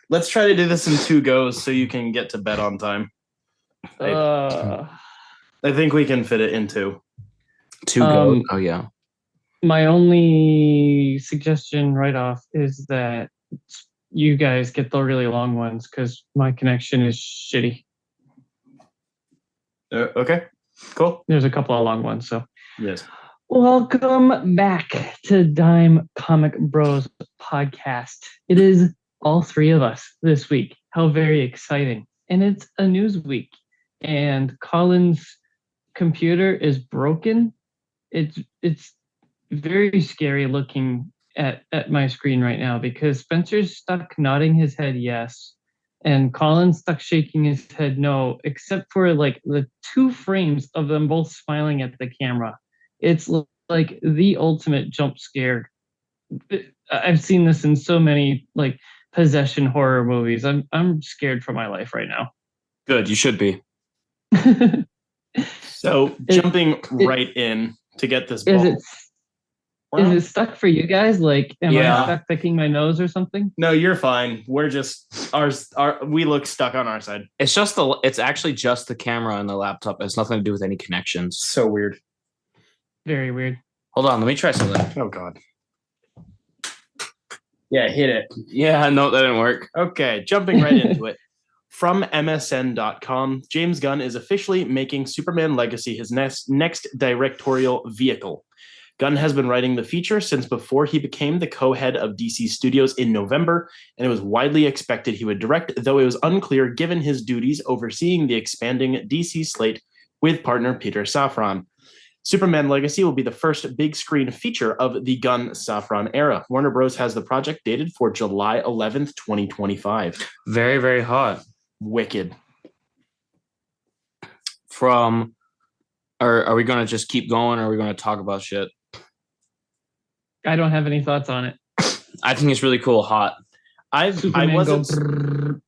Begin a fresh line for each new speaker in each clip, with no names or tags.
Let's try to do this in 2 goes so you can get to bed on time. I think we can fit it in 2.
2 goes? Oh, yeah.
My only suggestion right off is that you guys get the really long ones because my connection is shitty.
Okay, cool.
There's a couple of long ones, so.
Yes.
Welcome back to Dime Comic Bros podcast. It is all 3 of us this week. How very exciting. And it's a news week. And Collin's computer is broken. It's very scary looking at my screen right now because Spencer's stuck nodding his head yes, and Collin's stuck shaking his head no, except for like the 2 frames of them both smiling at the camera. It's like the ultimate jump scare. I've seen this in so many like possession horror movies. I'm scared for my life right now.
Good, you should be.
So jumping right in to get this ball.
Is it stuck for you guys? Like, am I stuck picking my nose or something?
No, you're fine. We're just we look stuck on our side.
It's actually just the camera on the laptop. It has nothing to do with any connections.
So weird.
Very weird.
Hold on, let me try something.
Oh God. Yeah, hit it.
Yeah, no, that didn't work.
Okay, jumping right into it. From MSN.com, James Gunn is officially making Superman Legacy his next directorial vehicle. Gunn has been writing the feature since before he became the co-head of DC Studios in November, and it was widely expected he would direct, though it was unclear given his duties overseeing the expanding DC slate with partner Peter Safran. Superman Legacy will be the first big screen feature of the Gunn-Safran era. Warner Bros. Has the project dated for July 11th, 2025.
Very, very hot.
Wicked.
Are we going to just keep going, or are we going to talk about shit?
I don't have any thoughts on it.
I think it's really cool. Hot.
I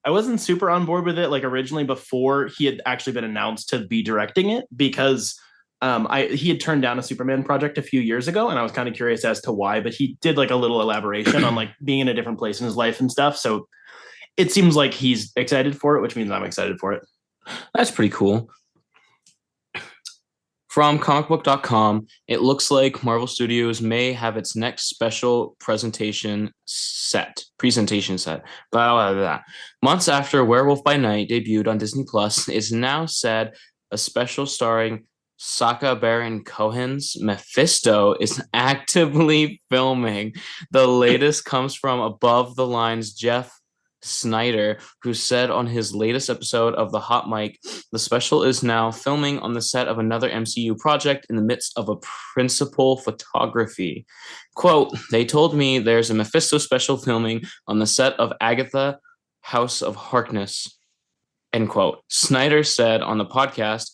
wasn't super on board with it like originally before he had actually been announced to be directing it because he had turned down a Superman project a few years ago, and I was kind of curious as to why, but he did like a little elaboration on like being in a different place in his life and stuff. So it seems like he's excited for it, which means I'm excited for it.
That's pretty cool. From comicbook.com, it looks like Marvel Studios may have its next special presentation set. Blah, blah, blah. Months after Werewolf by Night debuted on Disney Plus, it's now said a special starring Sacha Baron Cohen's Mephisto is actively filming. The latest comes from Above the Lines Jeff Snyder, who said on his latest episode of The Hot Mic, the special is now filming on the set of another MCU project in the midst of a principal photography. Quote, they told me there's a Mephisto special filming on the set of Agatha, House of Harkness, end quote. Snyder said on the podcast,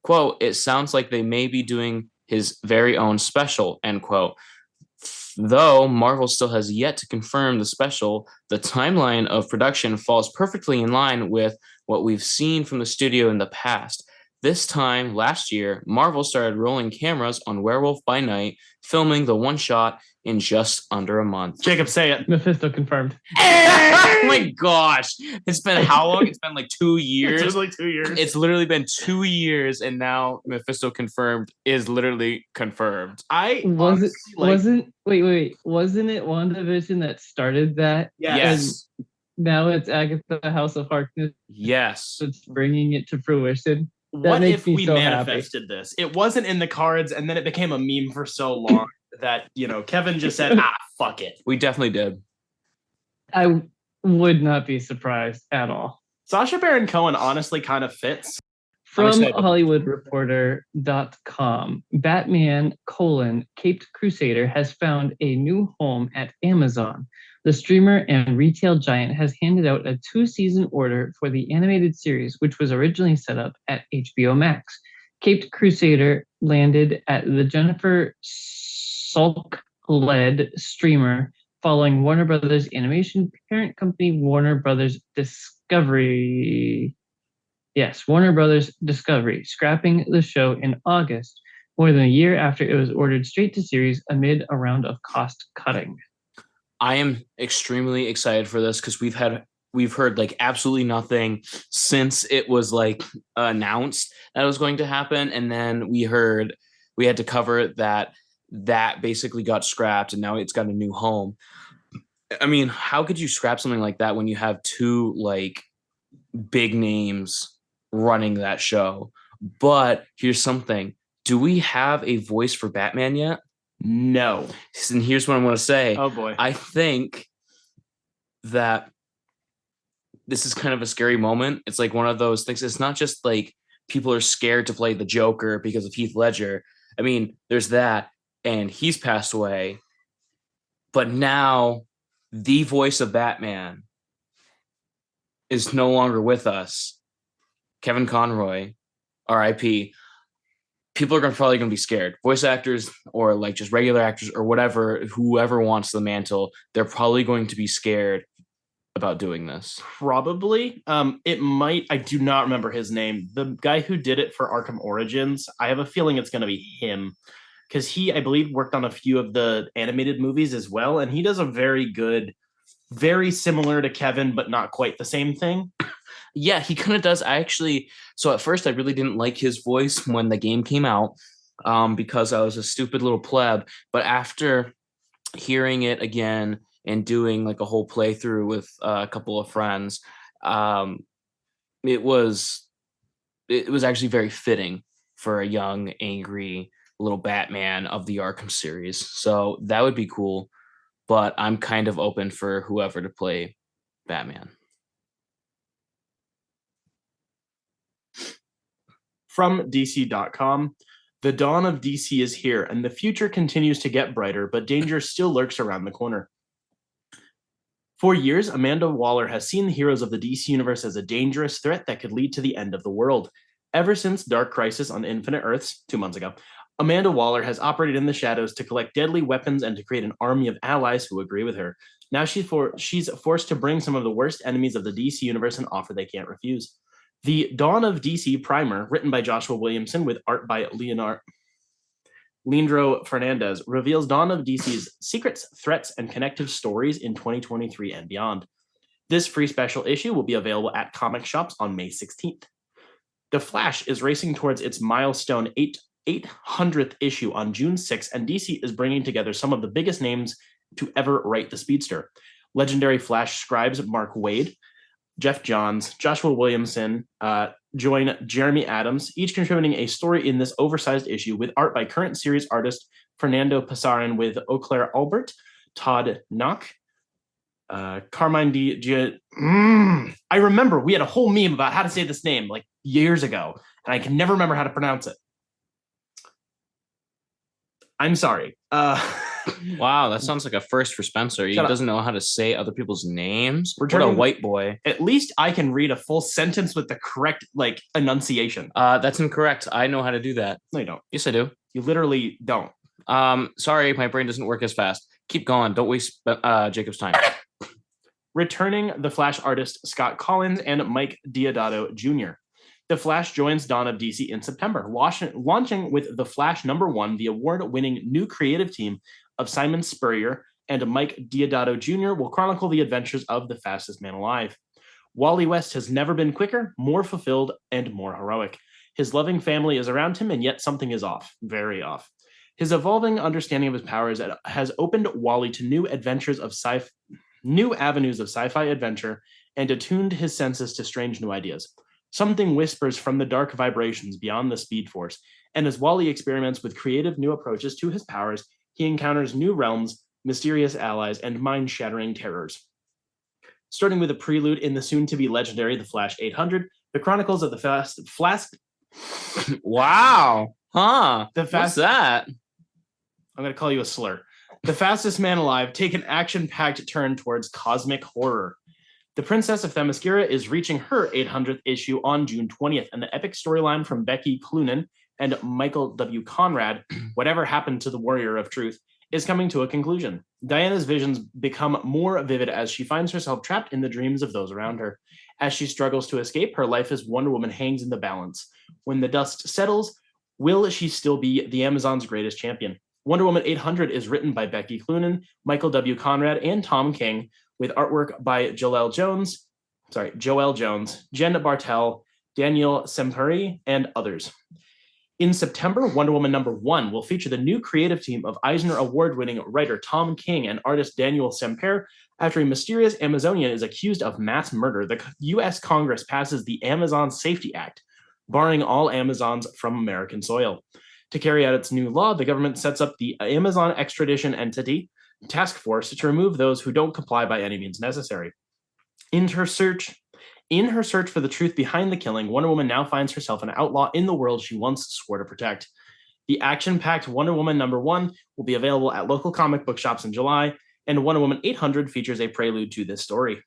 quote, it sounds like they may be doing his very own special, end quote. Though Marvel still has yet to confirm the special, the timeline of production falls perfectly in line with what we've seen from the studio in the past. This time last year, Marvel started rolling cameras on Werewolf by Night, filming the one shot in just under a month.
Jacob, say it.
Mephisto confirmed.
Oh my gosh. It's been how long? It's been like 2 years.
It's been like 2 years.
It's literally been 2 years, and now Mephisto confirmed is literally confirmed.
Wasn't it WandaVision that started that?
Yes.
And now it's Agatha, House of Harkness.
Yes.
It's bringing it to fruition.
What if we manifested this? It wasn't in the cards, and then it became a meme for so long that, Kevin just said, fuck it.
We definitely did.
I would not be surprised at all.
Sacha Baron Cohen honestly kind of fits.
From HollywoodReporter.com, Batman, Caped Crusader has found a new home at Amazon. The streamer and retail giant has handed out a 2-season order for the animated series, which was originally set up at HBO Max. Caped Crusader landed at the Jennifer Salk-led streamer following Warner Brothers animation parent company Warner Brothers Discovery. Yes, Warner Brothers Discovery, scrapping the show in August, more than a year after it was ordered straight to series amid a round of cost cutting.
I am extremely excited for this because we've had we've heard like absolutely nothing since it was like announced that it was going to happen. And then we had to cover that basically got scrapped and now it's got a new home. I mean, how could you scrap something like that when you have two like big names running that show? But here's something. Do we have a voice for Batman yet?
No.
And here's what I'm going to say.
Oh boy.
I think that this is kind of a scary moment. It's like one of those things. It's not just like people are scared to play the Joker because of Heath Ledger. I mean, there's that, and he's passed away. But now the voice of Batman is no longer with us. Kevin Conroy, RIP. People are probably going to be scared. Voice actors or like just regular actors or whatever, whoever wants the mantle, they're probably going to be scared about doing this.
Probably. It might. I do not remember his name. The guy who did it for Arkham Origins, I have a feeling it's going to be him because he, I believe, worked on a few of the animated movies as well. And he does a very good, very similar to Kevin, but not quite the same thing.
Yeah, he kind of does. So at first I really didn't like his voice when the game came out because I was a stupid little pleb. But after hearing it again and doing like a whole playthrough with a couple of friends, it was actually very fitting for a young, angry little Batman of the Arkham series. So that would be cool. But I'm kind of open for whoever to play Batman.
From DC.com, the dawn of DC is here, and the future continues to get brighter, but danger still lurks around the corner. For years, Amanda Waller has seen the heroes of the DC universe as a dangerous threat that could lead to the end of the world. Ever since Dark Crisis on Infinite Earths 2 months ago, Amanda Waller has operated in the shadows to collect deadly weapons and to create an army of allies who agree with her. Now she's forced to bring some of the worst enemies of the DC universe an offer they can't refuse. The Dawn of DC primer, written by Joshua Williamson with art by Leandro Fernandez, reveals Dawn of DC's secrets, threats, and connective stories in 2023 and beyond. This free special issue will be available at comic shops on May 16th. The Flash is racing towards its milestone 800th issue on June 6th, and DC is bringing together some of the biggest names to ever write the speedster. Legendary Flash scribes Mark Waid, Jeff Johns, Joshua Williamson join Jeremy Adams, each contributing a story in this oversized issue with art by current series artist Fernando Pasarin with Eau Claire Albert, Todd Knock, Carmine I remember we had a whole meme about how to say this name like years ago, and I can never remember how to pronounce it. I'm sorry.
Wow, that sounds like a first for Spencer. He doesn't know how to say other people's names. What a white boy.
At least I can read a full sentence with the correct enunciation.
That's incorrect. I know how to do that.
No, you don't.
Yes, I do.
You literally don't.
Sorry, my brain doesn't work as fast. Keep going. Don't waste Jacob's time.
Returning the Flash artist Scott Collins and Mike Deodato Jr. The Flash joins Dawn of DC in September, launching with The Flash #1, the award-winning new creative team of Simon Spurrier and Mike Deodato Jr. will chronicle the adventures of the fastest man alive. Wally West has never been quicker, more fulfilled, and more heroic. His loving family is around him, and yet something is off, very off. His evolving understanding of his powers has opened Wally to new avenues of sci-fi adventure and attuned his senses to strange new ideas. Something whispers from the dark vibrations beyond the Speed Force, and as Wally experiments with creative new approaches to his powers, he encounters new realms, mysterious allies, and mind-shattering terrors. Starting with a prelude in the soon-to-be legendary The Flash 800, the chronicles of the fast.
Wow. Huh. What's that?
I'm going to call you a slur. The fastest man alive take an action-packed turn towards cosmic horror. The Princess of Themyscira is reaching her 800th issue on June 20th, and the epic storyline from Becky Cloonan and Michael W. Conrad, Whatever Happened to the Warrior of Truth, is coming to a conclusion. Diana's visions become more vivid as she finds herself trapped in the dreams of those around her. As she struggles to escape, her life as Wonder Woman hangs in the balance. When the dust settles, will she still be the Amazon's greatest champion? Wonder Woman 800 is written by Becky Cloonan, Michael W. Conrad, and Tom King, with artwork by Jaleel Jones, Joelle Jones, Jen Bartel, Daniel Semperi, and others. In September, Wonder Woman #1 will feature the new creative team of Eisner Award-winning writer Tom King and artist Daniel Semper. After a mysterious Amazonian is accused of mass murder, the U.S. Congress passes the Amazon Safety Act, barring all Amazons from American soil. To carry out its new law, the government sets up the Amazon Extradition Entity Task Force to remove those who don't comply by any means necessary. In her search for the truth behind the killing, Wonder Woman now finds herself an outlaw in the world she once swore to protect. The action-packed Wonder Woman #1 will be available at local comic book shops in July, and Wonder Woman 800 features a prelude to this story.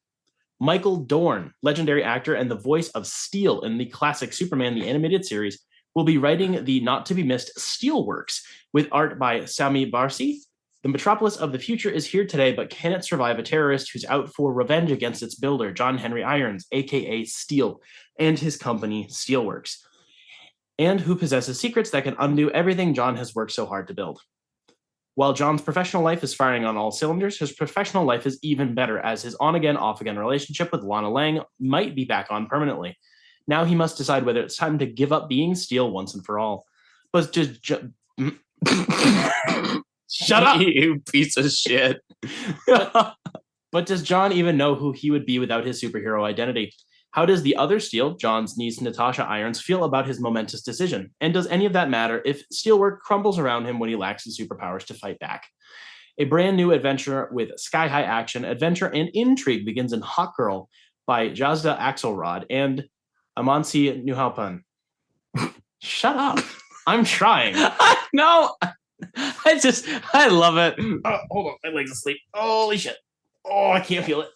Michael Dorn, legendary actor and the voice of Steel in the classic Superman the Animated Series, will be writing the not-to-be-missed Steelworks, with art by Sami Barsi. The metropolis of the future is here today, but can it survive a terrorist who's out for revenge against its builder, John Henry Irons, aka Steel, and his company, Steelworks, and who possesses secrets that can undo everything John has worked so hard to build? While John's professional life is firing on all cylinders, his professional life is even better, as his on-again, off-again relationship with Lana Lang might be back on permanently. Now he must decide whether it's time to give up being Steel once and for all. But just... Shut up!
You piece of shit.
But does John even know who he would be without his superhero identity? How does the other Steel, John's niece Natasha Irons, feel about his momentous decision? And does any of that matter if Steelwork crumbles around him when he lacks the superpowers to fight back? A brand new adventure with sky-high action, adventure, and intrigue begins in Hawk Girl by Jazda Axelrod and Amansi Nuhalpan. Shut up. I'm trying.
No. I love it.
Hold on. My legs asleep. Holy shit. Oh, I can't feel it.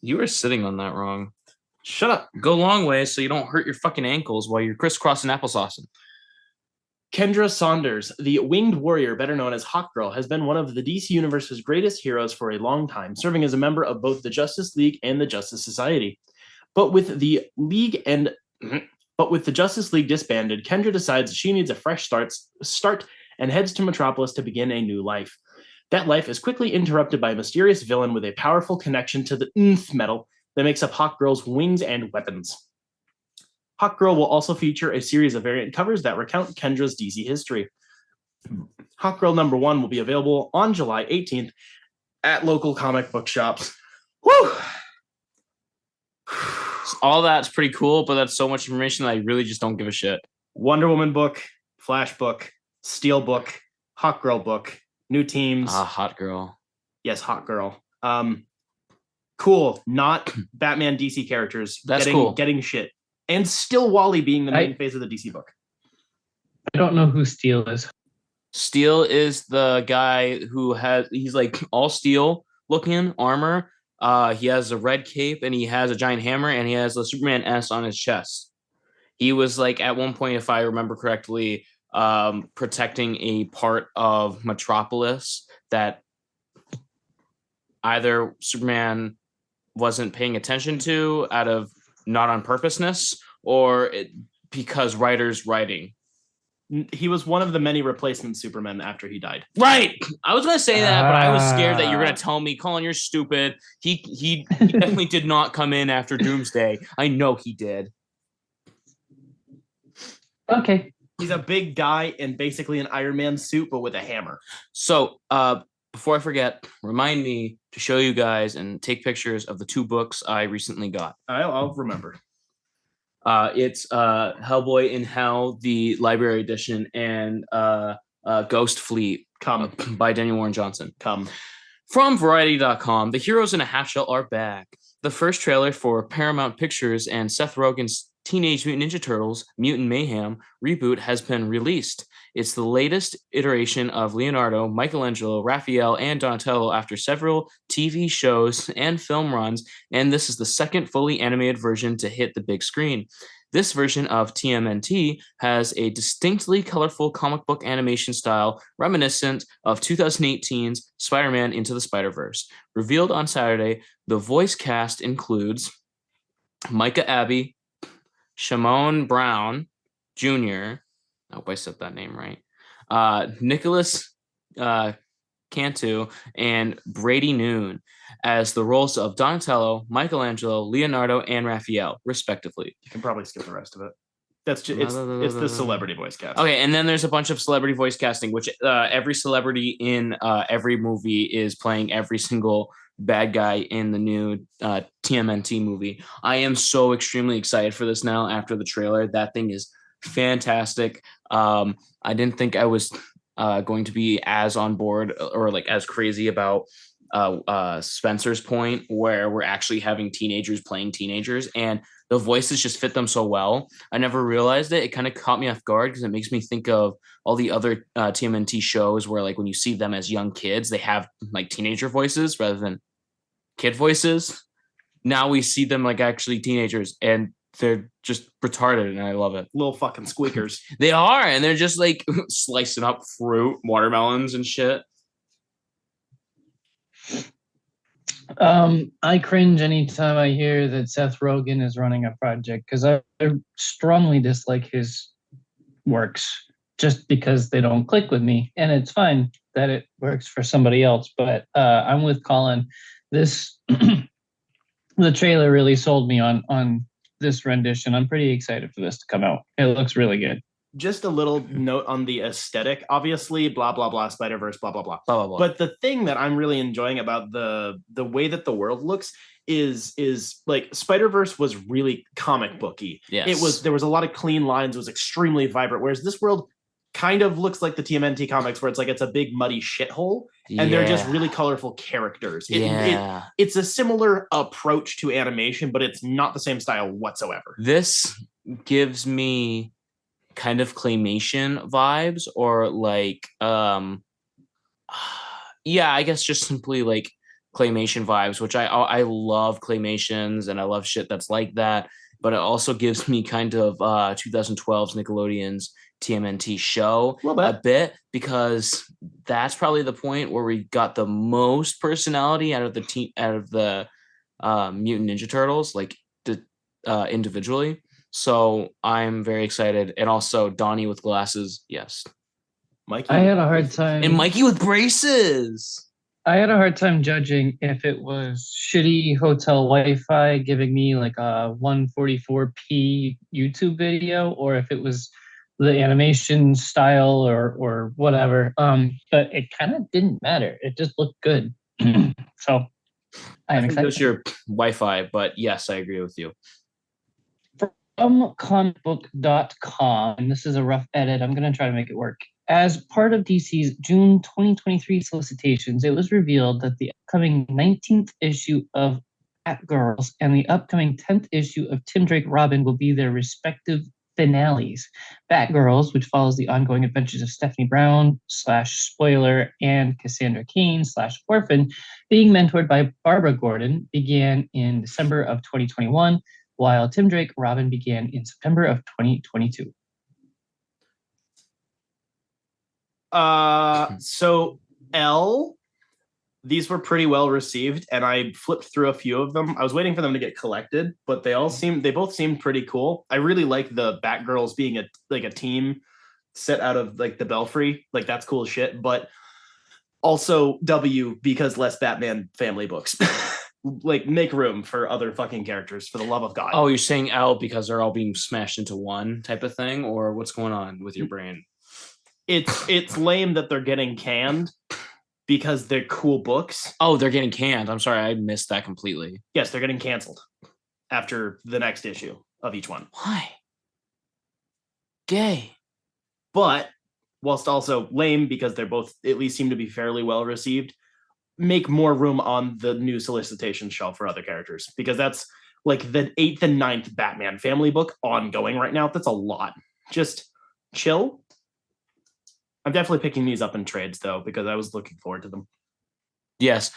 You were sitting on that wrong.
Shut up.
Go long way so you don't hurt your fucking ankles while you're crisscrossing applesauce.
Kendra Saunders, the winged warrior better known as Hawkgirl, has been one of the DC Universe's greatest heroes for a long time, serving as a member of both the Justice League and the Justice Society. But with the Justice League disbanded, Kendra decides she needs a fresh start and heads to Metropolis to begin a new life. That life is quickly interrupted by a mysterious villain with a powerful connection to the nth metal that makes up Hawkgirl's wings and weapons. Hawkgirl will also feature a series of variant covers that recount Kendra's DC history. Hawkgirl #1 will be available on July 18th at local comic book shops. Woo!
All that's pretty cool, but that's so much information that I really just don't give a shit.
Wonder Woman book, Flash book, Steel book, Hawkgirl book, new teams.
Hot Girl.
Yes, Hawkgirl. Cool. Not Batman DC characters.
That's cool.
Getting shit. And still Wally being the main phase of the DC book.
I don't know who Steel is.
Steel is the guy who he's like all steel looking armor. He has a red cape and he has a giant hammer and he has a Superman S on his chest. He was like at one point, if I remember correctly, protecting a part of Metropolis that either Superman wasn't paying attention to out of not on purposeness or because writers writing.
He was one of the many replacement Supermen after he died.
Right. I was going to say that, but I was scared that you're going to tell me, Collin, you're stupid. He definitely did not come in after Doomsday. I know he did.
Okay.
He's a big guy in basically an Iron Man suit, but with a hammer.
So before I forget, remind me to show you guys and take pictures of the 2 books I recently got.
I'll remember.
It's Hellboy in Hell, the library edition, and Ghost Fleet by Daniel Warren Johnson. From Variety.com, the Heroes in a Half Shell are back. The first trailer for Paramount Pictures and Seth Rogen's Teenage Mutant Ninja Turtles Mutant Mayhem reboot has been released. It's the latest iteration of Leonardo, Michelangelo, Raphael, and Donatello after several TV shows and film runs, and this is the second fully animated version to hit the big screen. This version of TMNT has a distinctly colorful comic book animation style reminiscent of 2018's Spider-Man Into the Spider-Verse. Revealed on Saturday, the voice cast includes Micah Abbey, Shimon Brown Jr. I hope I said that name right. Nicholas Cantu, and Brady Noon as the roles of Donatello, Michelangelo, Leonardo, and Raphael, respectively.
You can probably skip the rest of it. That's just it's the celebrity voice cast.
Okay, and then there's a bunch of celebrity voice casting, which every celebrity in every movie is playing every single bad guy in the new TMNT movie. I am so extremely excited for this now after the trailer. That thing is fantastic. I didn't think I was going to be as on board or like as crazy about Spencer's point where we're actually having teenagers playing teenagers and the voices just fit them so well. I never realized it. It kind of caught me off guard because it makes me think of all the other TMNT shows where like when you see them as young kids, they have like teenager voices rather than kid voices. Now we see them like actually teenagers and they're just retarded and I love it.
Little fucking squeakers.
They are, and they're just like slicing up fruit, watermelons and shit.
I cringe anytime I hear that Seth Rogen is running a project because I strongly dislike his works just because they don't click with me. And it's fine that it works for somebody else, but I'm with Collin. This the trailer really sold me on this rendition. I'm pretty excited for this to come out. It looks really good.
Just a little note on the aesthetic. Obviously, blah, blah, blah, Spider-Verse, blah, blah, blah.
Blah, blah, blah.
But the thing that I'm really enjoying about the way that the world looks is like Spider-Verse was really comic booky.
Yes.
There was a lot of clean lines. It was extremely vibrant. Whereas this world kind of looks like the TMNT comics where it's like it's a big muddy shithole and they're just really colorful characters. It's a similar approach to animation, but it's not the same style whatsoever.
This gives me kind of claymation vibes or like I guess just simply like claymation vibes, which I love claymations and I love shit that's like that, but it also gives me kind of 2012's Nickelodeon's TMNT show a bit because that's probably the point where we got the most personality out of the Mutant Ninja Turtles, like individually. So I'm very excited. And also Donnie with glasses. Yes.
Mikey.
I had a hard time.
And Mikey with braces.
I had a hard time judging if it was shitty hotel Wi-Fi giving me like a 144p YouTube video or if it was the animation style or whatever. But it kind of didn't matter. It just looked good. So I'm excited.
It was your Wi-Fi, but yes, I agree with you.
From comicbook.com, and this is a rough edit. I'm going to try to make it work. As part of DC's June 2023 solicitations, it was revealed that the upcoming 19th issue of Batgirls and the upcoming 10th issue of Tim Drake Robin will be their respective finales. Batgirls, which follows the ongoing adventures of Stephanie Brown /Spoiler and Cassandra Cain /Orphan, being mentored by Barbara Gordon, began in December of 2021. While Tim Drake Robin began in September of 2022.
So these were pretty well received, and I flipped through a few of them. I was waiting for them to get collected, but they both seemed pretty cool. I really like the Batgirls being a team set out of like the Belfry. Like that's cool as shit. But also W because less Batman family books. Like make room for other fucking characters for the love of God.
Oh, you're saying L because they're all being smashed into one type of thing, or what's going on with your brain?
It's lame that they're getting canned because they're cool books.
Oh, they're getting canned. I'm sorry, I missed that completely.
Yes, they're getting canceled after the next issue of each one.
Why? Gay.
But whilst also lame because they're both at least seem to be fairly well received, make more room on the new solicitation shelf for other characters because that's like the 8th and 9th Batman family book ongoing right now. That's a lot. Just chill. I'm definitely picking these up in trades though because I was looking forward to them.
Yes.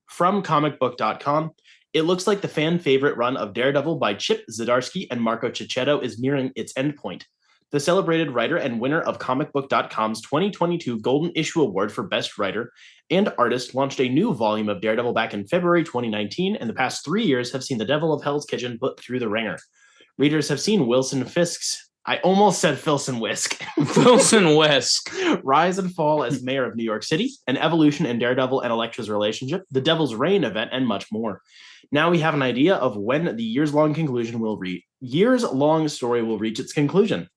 From comicbook.com, it looks like the fan favorite run of Daredevil by Chip Zdarsky and Marco Cicchetto is nearing its endpoint. The celebrated writer and winner of comicbook.com's 2022 Golden Issue Award for Best Writer and Artist launched a new volume of Daredevil back in February 2019, and the past 3 years have seen the Devil of Hell's Kitchen put through the ringer. Readers have seen Wilson Fisk's I almost said Filson Whisk.
Filson Whisk.
Rise and fall as mayor of New York City, an evolution in Daredevil and Elektra's relationship, the Devil's Reign event, and much more. Now we have an idea of when the years-long story will reach its conclusion.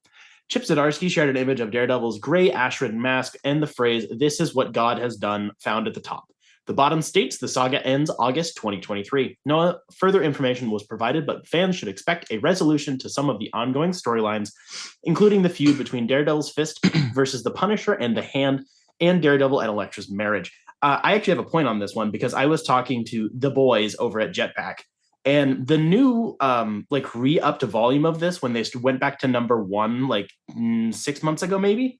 Chip Zdarsky shared an image of Daredevil's gray ash-ridden mask and the phrase, "This is what God has done," found at the top. The bottom states the saga ends August 2023. No further information was provided, but fans should expect a resolution to some of the ongoing storylines, including the feud between Daredevil's fist versus the Punisher and the Hand, and Daredevil and Elektra's marriage. I actually have a point on this one because I was talking to the boys over at Jetpack, and the new re-upped volume of this, when they went back to #1 6 months ago, maybe,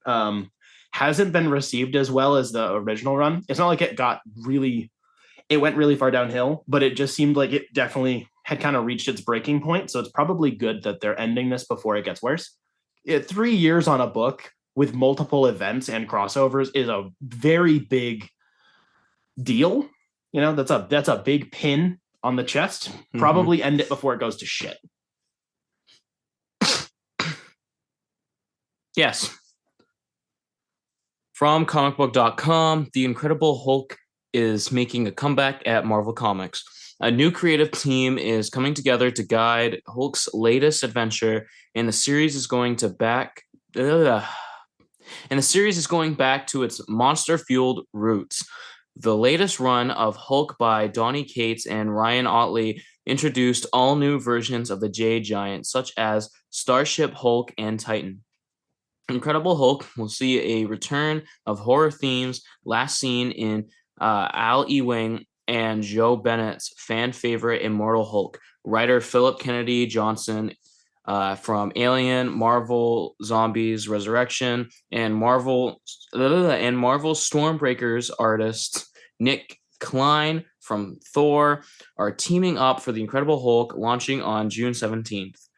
hasn't been received as well as the original run. It's not like it went really far downhill, but it just seemed like it definitely had kind of reached its breaking point. So it's probably good that they're ending this before it gets worse. 3 years on a book with multiple events and crossovers is a very big deal. That's a big pin on the chest. Probably end it before it goes to shit.
Yes. From comicbook.com, The Incredible Hulk is making a comeback at Marvel Comics. A new creative team is coming together to guide Hulk's latest adventure, and the series is going back to its monster-fueled roots. The latest run of Hulk by Donny Cates and Ryan Ottley introduced all new versions of the Jade Giant, such as Starship Hulk and Titan. Incredible Hulk will see a return of horror themes last seen in Al Ewing and Joe Bennett's fan favorite Immortal Hulk. Writer Philip Kennedy Johnson from Alien, Marvel Zombies Resurrection, and Marvel Stormbreakers artist Nick Klein from Thor are teaming up for The Incredible Hulk, launching on June 17th.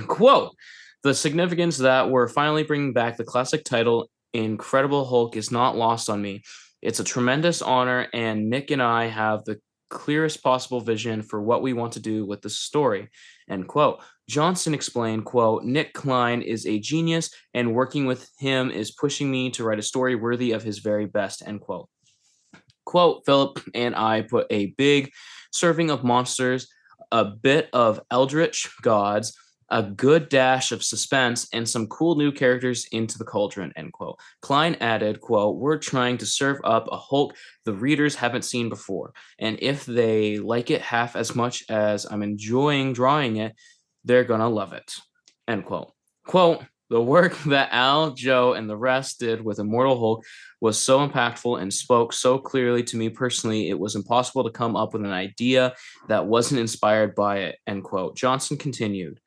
Quote, "The significance that we're finally bringing back the classic title Incredible Hulk is not lost on me. It's a tremendous honor, and Nick and I have the clearest possible vision for what we want to do with this story," end quote. Johnson explained, quote, "Nick Klein is a genius, and working with him is pushing me to write a story worthy of his very best," end quote. Quote, "Philip and I put a big serving of monsters, a bit of eldritch gods, a good dash of suspense, and some cool new characters into the cauldron," end quote. Klein added, quote, "We're trying to serve up a Hulk the readers haven't seen before, and if they like it half as much as I'm enjoying drawing it, they're gonna love it," end quote. Quote, "The work that Al, Joe, and the rest did with Immortal Hulk was so impactful and spoke so clearly to me personally, it was impossible to come up with an idea that wasn't inspired by it," end quote. Johnson continued,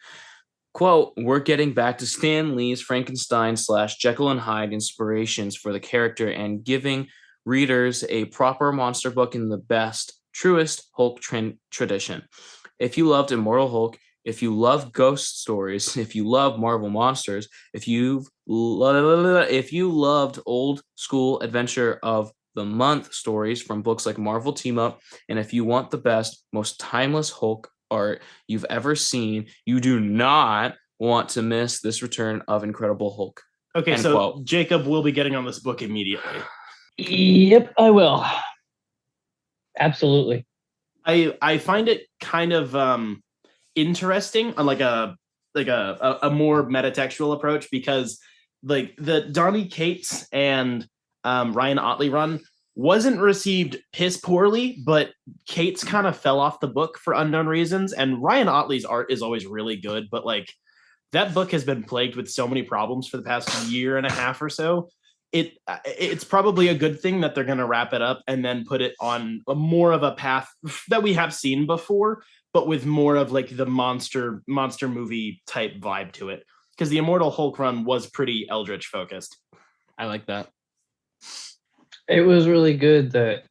quote, "We're getting back to Stan Lee's Frankenstein / Jekyll and Hyde inspirations for the character and giving readers a proper monster book in the best, truest Hulk tradition. If you loved Immortal Hulk, if you love ghost stories, if you love Marvel monsters, if you loved old school adventure of the month stories from books like Marvel Team Up, and if you want the best, most timeless Hulk art you've ever seen, you do not want to miss this return of Incredible Hulk."
Okay,
end
so
quote.
Jacob will be getting on this book immediately.
Yep, I will. Absolutely.
I find it kind of interesting on like a more metatextual approach, because like the Donny Cates and Ryan Ottley run wasn't received piss poorly, but Cates kind of fell off the book for unknown reasons, and Ryan Ottley's art is always really good, but like that book has been plagued with so many problems for the past year and a half or so. It's probably a good thing that they're going to wrap it up and then put it on a more of a path that we have seen before, but with more of like the monster movie type vibe to it, because the Immortal Hulk run was pretty Eldritch focused.
I like that.
It was really good that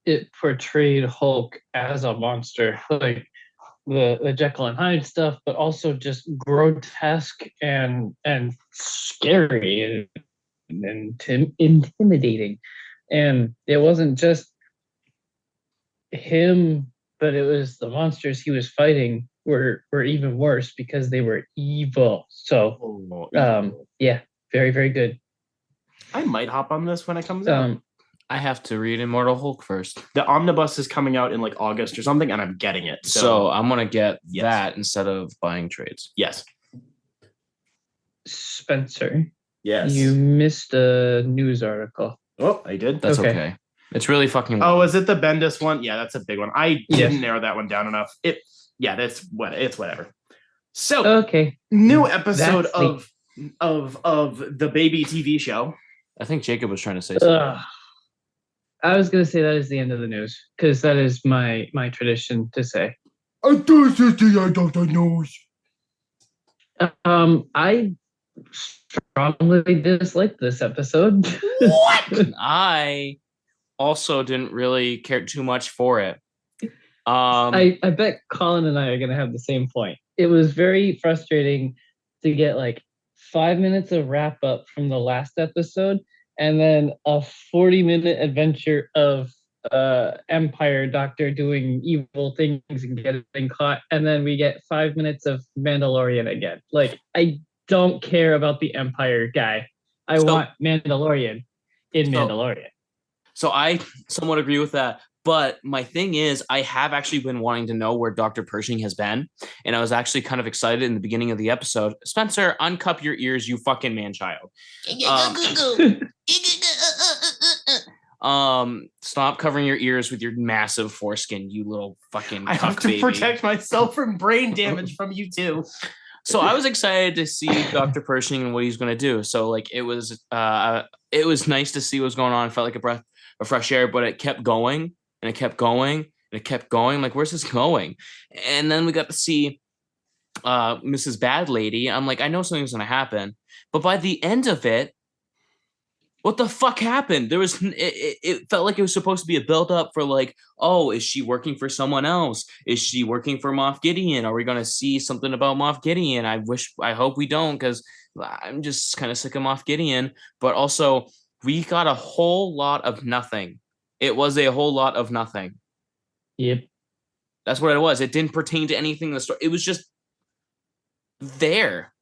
it portrayed Hulk as a monster, like the Jekyll and Hyde stuff, but also just grotesque and scary and intimidating. And it wasn't just him, but it was the monsters he was fighting were even worse because they were evil. So yeah, very, very good.
I might hop on this when it comes out.
I have to read Immortal Hulk first.
The omnibus is coming out in like August or something, and I'm getting it.
So I'm gonna get that instead of buying trades.
Yes.
Spencer.
Yes.
You missed a news article.
Oh, I did.
That's okay. It's really fucking.
Oh, is it the Bendis one? Yeah, that's a big one. I didn't narrow that one down enough. It's whatever. So
okay,
new episode of the baby TV show.
I think Jacob was trying to say something.
I was gonna say that is the end of the news because that is my tradition to say.
This is the end of the news.
I strongly dislike this episode.
What? I also didn't really care too much for it.
I bet Collin and I are gonna have the same point. It was very frustrating to get like 5 minutes of wrap up from the last episode and then a 40-minute adventure of Empire Doctor doing evil things and getting caught, and then we get 5 minutes of Mandalorian again. Like, I don't care about the Empire guy. I want Mandalorian in Mandalorian.
So I somewhat agree with that. But my thing is, I have actually been wanting to know where Dr. Pershing has been. And I was actually kind of excited in the beginning of the episode. Spencer, uncup your ears, you fucking man-child. Stop covering your ears with your massive foreskin, you little fucking
I have to protect myself from brain damage from you too.
So I was excited to see Dr. Pershing and what he's going to do. So like it was nice to see what was going on. It felt like a breath of fresh air, but it kept going and it kept going and it kept going. Like, where's this going? And then we got to see Mrs. Bad Lady. I'm like, I know something's going to happen, but by the end of it, what the fuck happened? There was it felt like it was supposed to be a build up for like, oh, is she working for someone else? Is she working for Moff Gideon? Are we going to see something about Moff Gideon? I hope we don't, because I'm just kind of sick of Moff Gideon. But also, we got a whole lot of nothing. It was a whole lot of nothing.
Yep.
That's what it was. It didn't pertain to anything in the story. It was just there.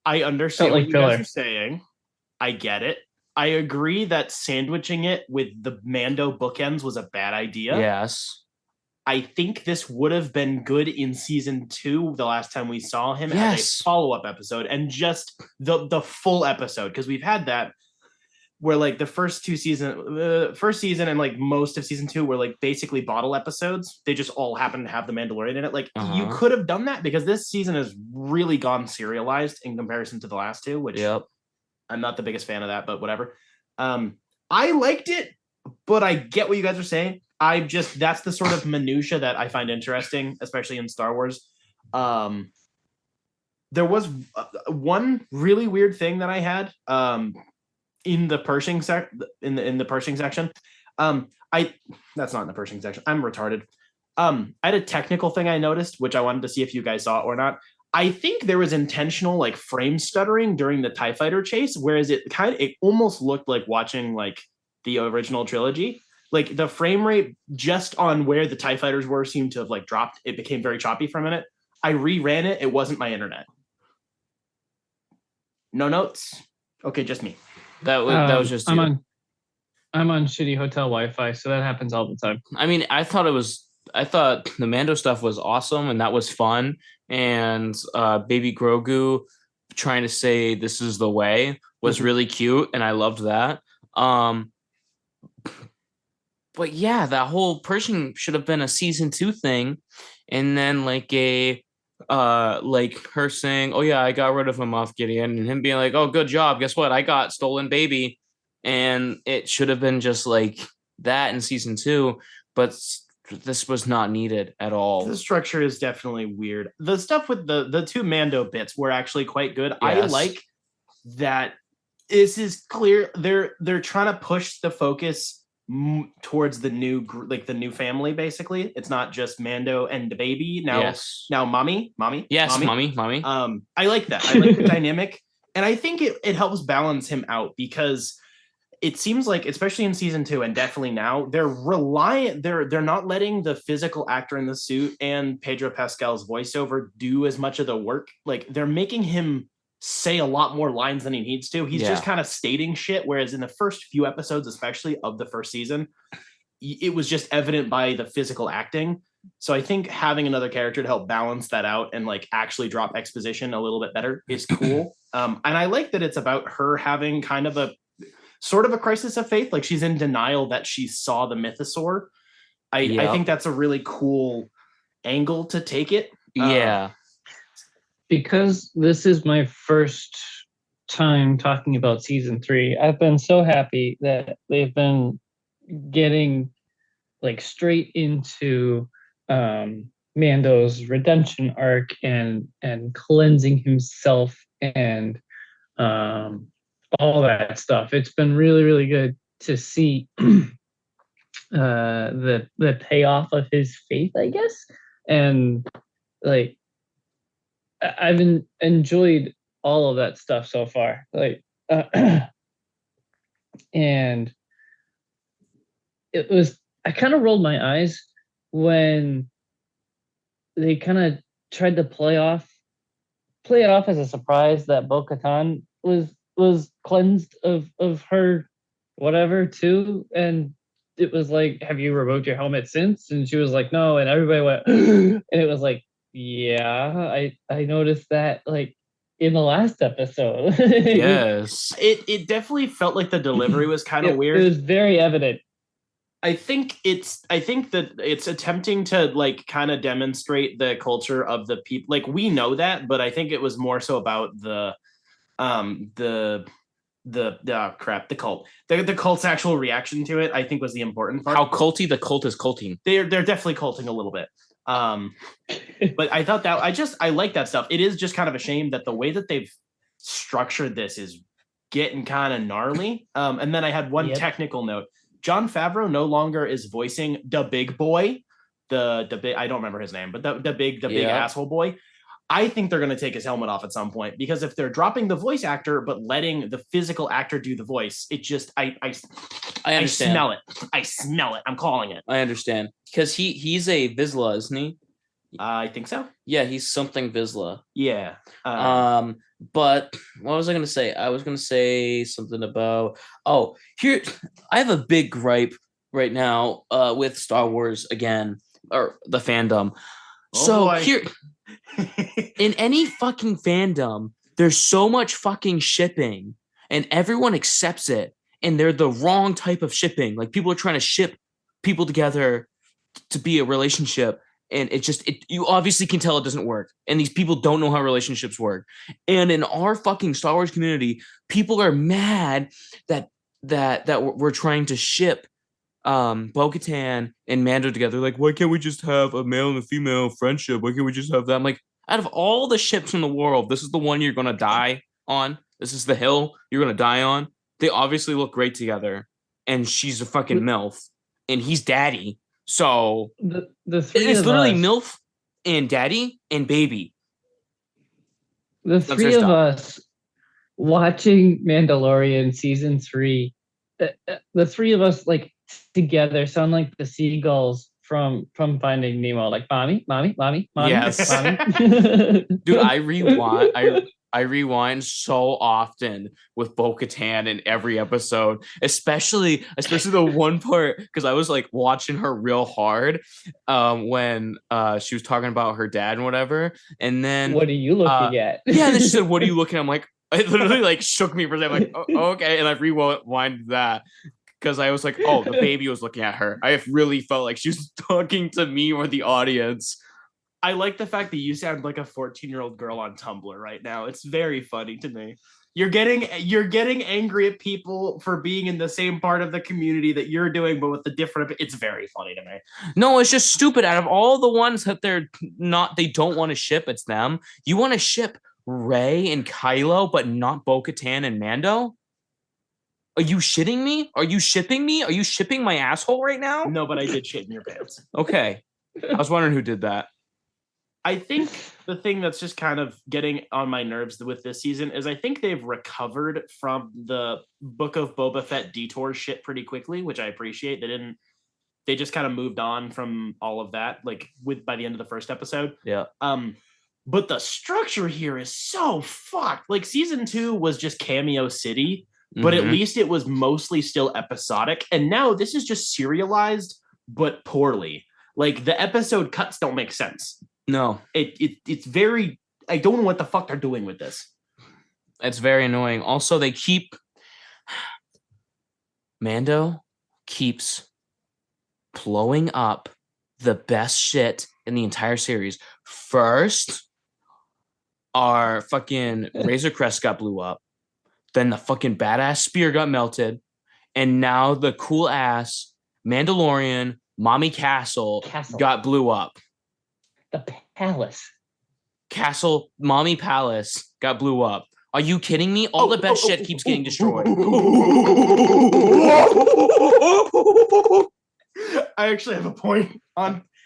I understand what you guys are saying. I get it. I agree that sandwiching it with the Mando bookends was a bad idea.
Yes.
I think this would have been good in season 2, the last time we saw him, as a follow-up episode, and just the full episode, because we've had that where like the first season and like most of season 2 were like basically bottle episodes. They just all happen to have the Mandalorian in it. Like you could have done that, because this season has really gone serialized in comparison to the last 2, which I'm not the biggest fan of that, but whatever. I liked it, but I get what you guys are saying. That's the sort of minutia that I find interesting, especially in Star Wars. There was one really weird thing that I had in the Pershing in the Pershing section. That's not in the Pershing section. I'm retarded. I had a technical thing I noticed, which I wanted to see if you guys saw it or not. I think there was intentional like frame stuttering during the TIE fighter chase, whereas it almost looked like watching like the original trilogy. Like the frame rate just on where the TIE fighters were seemed to have like dropped. It became very choppy for a minute. I reran it. It wasn't my internet. No notes. Okay, just me.
That was just you.
I'm on shitty hotel Wi-Fi, so that happens all the time.
I mean, I thought the Mando stuff was awesome and that was fun. And Baby Grogu trying to say this is the way was really cute, and I loved that. But yeah, that whole Pershing should have been a season 2 thing, and then like a like her saying, "Oh yeah, I got rid of him off Gideon," and him being like, "Oh, good job. Guess what? I got stolen baby." And it should have been just like that in season 2, but this was not needed at all.
The structure is definitely weird. The stuff with the 2 Mando bits were actually quite good.
Yes.
I like that this is clear. They're trying to push the focus towards the new family. Basically, it's not just Mando and the baby now. Now mommy.
Yes, mommy.
I like that. I like the dynamic, and I think it helps balance him out, because it seems like, especially in season 2 and definitely now, they're not letting the physical actor in the suit and Pedro Pascal's voiceover do as much of the work. Like, they're making him say a lot more lines than he needs to. He's just kind of stating shit, whereas in the first few episodes, especially of the first season, it was just evident by the physical acting. So I think having another character to help balance that out and like actually drop exposition a little bit better is cool. And I like that it's about her having kind of a sort of a crisis of faith. Like, she's in denial that she saw the mythosaur. I think that's a really cool angle to take it.
Because this is my first time talking about season 3, I've been so happy that they've been getting like straight into Mando's redemption arc and cleansing himself and all that stuff. It's been really, really good to see the payoff of his faith, I guess. And like, I've enjoyed all of that stuff so far. Like, and it was, I kind of rolled my eyes when they kind of tried to play it off as a surprise that Bo-Katan was cleansed of her whatever too, and it was like, have you removed your helmet since? And she was like, no, and everybody went and it was like, yeah, I noticed that like in the last episode.
Yes.
It definitely felt like the delivery was kind of weird.
It was very evident.
I think that it's attempting to like kind of demonstrate the culture of the people. Like, we know that, but I think it was more so about the cult. The cult's actual reaction to it, I think, was the important part.
How culty the cult is culting.
They're definitely culting a little bit. But I thought that I like that stuff. It is just kind of a shame that the way that they've structured this is getting kind of gnarly. And then I had one technical note. Jon Favreau no longer is voicing the big boy, the big, I don't remember his name, but the big asshole boy. I think they're going to take his helmet off at some point, because if they're dropping the voice actor but letting the physical actor do the voice, it just I smell it. I smell it. I'm calling it.
I understand, because he's a Vizsla, isn't he?
I think so.
Yeah, he's something Vizsla.
Yeah.
But what was I going to say? I was going to say something about, here, I have a big gripe right now with Star Wars again, or the fandom. Here, in any fucking fandom, there's so much fucking shipping and everyone accepts it. And they're the wrong type of shipping. Like, people are trying to ship people together to be a relationship. And you obviously can tell it doesn't work. And these people don't know how relationships work. And in our fucking Star Wars community, people are mad that we're trying to ship Bo-Katan and Mando together. Like, why can't we just have a male and a female friendship? Why can't we just have that? I'm like, out of all the ships in the world, this is the one you're going to die on. This is the hill you're going to die on. They obviously look great together. And she's a fucking MILF. And he's daddy. So
the three
it's
of
literally
us,
MILF and daddy and baby.
The three of us watching Mandalorian season 3, the three of us like together sound like the seagulls from Finding Nemo, like mommy.
Yes.
Mommy.
Dude, I rewind so often with Bo-Katan in every episode, especially the one part, because I was like watching her real hard when she was talking about her dad and whatever. And then,
what are you looking at?
Yeah, and then she said, "What are you looking at?" I'm like, it literally like shook me for a second. I'm like, oh, okay, and I rewind that. Because I was like, oh, the baby was looking at her. I really felt like she was talking to me or the audience.
I like the fact that you sound like a 14-year-old girl on Tumblr right now. It's very funny to me. You're getting angry at people for being in the same part of the community that you're doing, but with the different. It's very funny to me.
No, it's just stupid. Out of all the ones that they don't want to ship, it's them. You want to ship Rey and Kylo, but not Bo-Katan and Mando? Are you shitting me? Are you shipping me? Are you shipping my asshole right now?
No, but I did shit in your pants.
Okay. I was wondering who did that.
I think the thing that's just kind of getting on my nerves with this season is I think they've recovered from the Book of Boba Fett detour shit pretty quickly, which I appreciate. They just kind of moved on from all of that, like by the end of the first episode.
Yeah.
But the structure here is so fucked. Like season 2 was just Cameo City, but at least it was mostly still episodic. And now this is just serialized, but poorly. Like the episode cuts don't make sense.
No.
It's very, I don't know what the fuck they're doing with this.
It's very annoying. Also, Mando keeps blowing up the best shit in the entire series. First, our fucking Razor Crest got blew up. Then the fucking badass spear got melted. And now the cool ass Mandalorian Mommy Castle got blew up.
The palace.
Mommy Palace got blew up. Are you kidding me? All the best shit keeps getting destroyed.
I actually have a point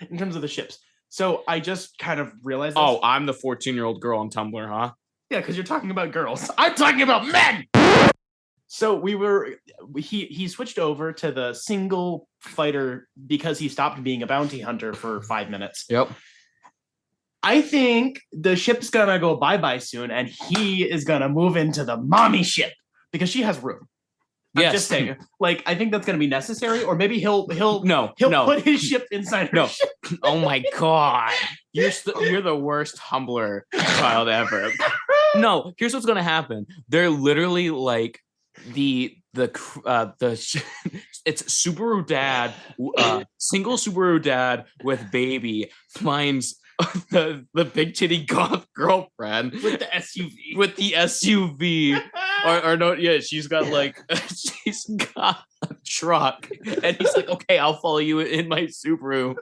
in terms of the ships. So I just kind of realized this.
Oh, I'm the 14-year-old girl on Tumblr, huh?
Yeah, because you're talking about girls. I'm talking about men! So he switched over to the single fighter because he stopped being a bounty hunter for 5 minutes.
Yep.
I think the ship's gonna go bye-bye soon, and he is gonna move into the mommy ship because she has room. I'm just saying, like, I think that's gonna be necessary, or maybe he'll put his ship inside her ship.
Oh my god, you're the worst Humbler child ever. No, here's what's gonna happen. They're literally like it's Subaru dad, single Subaru dad with baby finds the big titty goth girlfriend
with the SUV.
or no, yeah, she's got a truck, and he's like, okay, I'll follow you in my Subaru.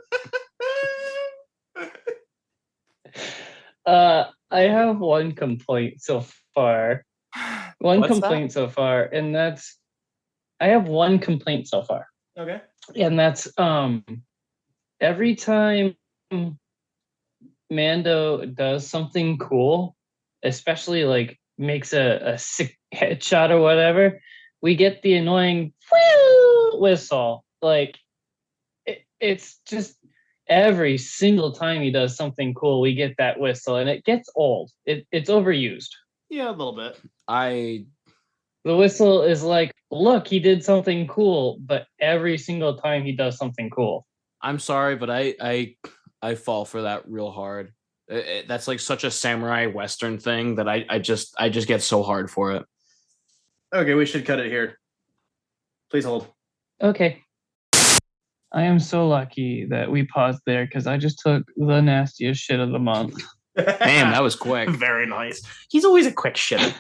I have one complaint so far. And that's I have one complaint so far.
Okay.
And that's every time Mando does something cool, especially like makes a sick headshot or whatever, we get the annoying whistle. Like it's just every single time he does something cool, we get that whistle, and it gets old. It's overused.
Yeah, a little bit.
The whistle is like, look, he did something cool, but every single time he does something cool.
I'm sorry, but I fall for that real hard. That's like such a samurai Western thing that I just get so hard for it.
Okay, we should cut it here. Please hold.
Okay. I am so lucky that we paused there because I just took the nastiest shit of the month.
Damn, that was quick.
Very nice. He's always a quick shitter.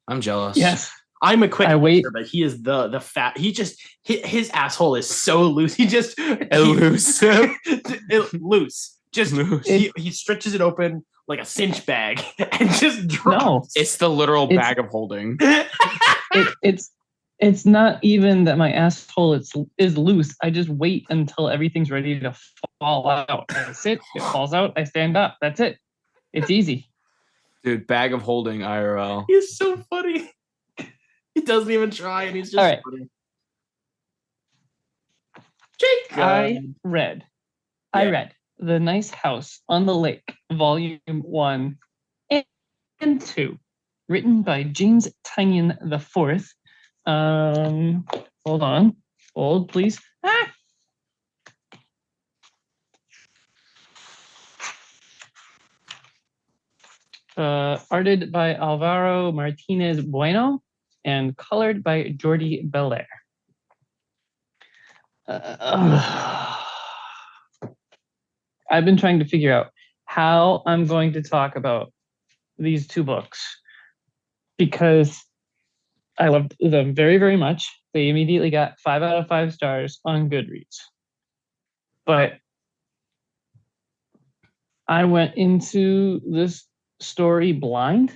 I'm jealous.
Yes.
I'm a quick shitter, but he is the fat. His asshole is so loose. Loose. Just loose. He stretches it open like a cinch bag and just drops.
No,
it's the literal bag of holding.
It's not even that my asshole is loose. I just wait until everything's ready to fall out. I sit, it falls out, I stand up. That's it. It's easy.
Dude, bag of holding IRL.
He's so funny. He doesn't even try, and he's just funny.
I read The Nice House on the Lake, Volume 1 and 2, written by James Tynion IV. Hold on. Hold, please. Arted by Alvaro Martinez Bueno and colored by Jordi Belair. I've been trying to figure out how I'm going to talk about these two books because I loved them very, very much. They immediately got 5 out of 5 stars on Goodreads. But I went into this story blind,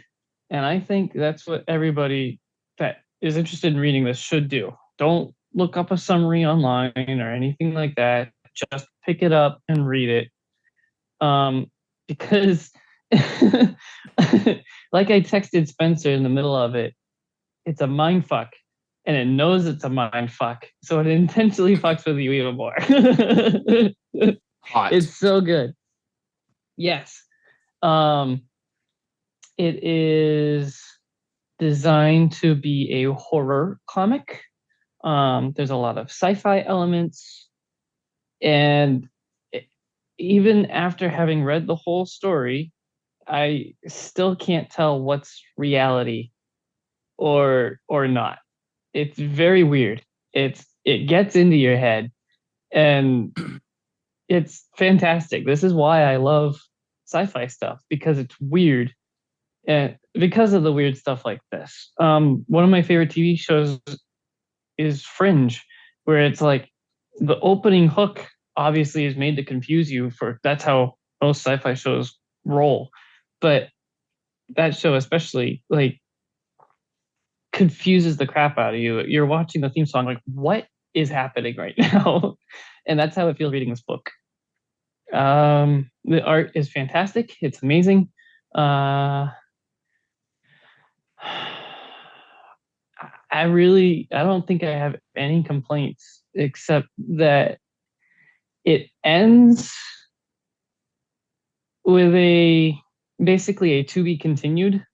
and I think that's what everybody that is interested in reading this should do. Don't look up a summary online or anything like that. Just pick it up and read it. because like I texted Spencer in the middle of it, it's a mind fuck, and it knows it's a mind fuck, so it intentionally fucks with you even more.
Hot.
It's so good. Yes. It is designed to be a horror comic. There's a lot of sci-fi elements, and even after having read the whole story, I still can't tell what's reality or not. It's very weird. It gets into your head, and it's fantastic. This is why I love sci-fi stuff, because it's weird, and because of the weird stuff like this. One of my favorite TV shows is Fringe, where it's like the opening hook obviously is made to confuse you. For that's how most sci-fi shows roll, but that show especially like confuses the crap out of you. You're watching the theme song like, what is happening right now? And that's how it feels reading this book. The art is fantastic. It's amazing. I don't think I have any complaints except that it ends with basically a to be continued.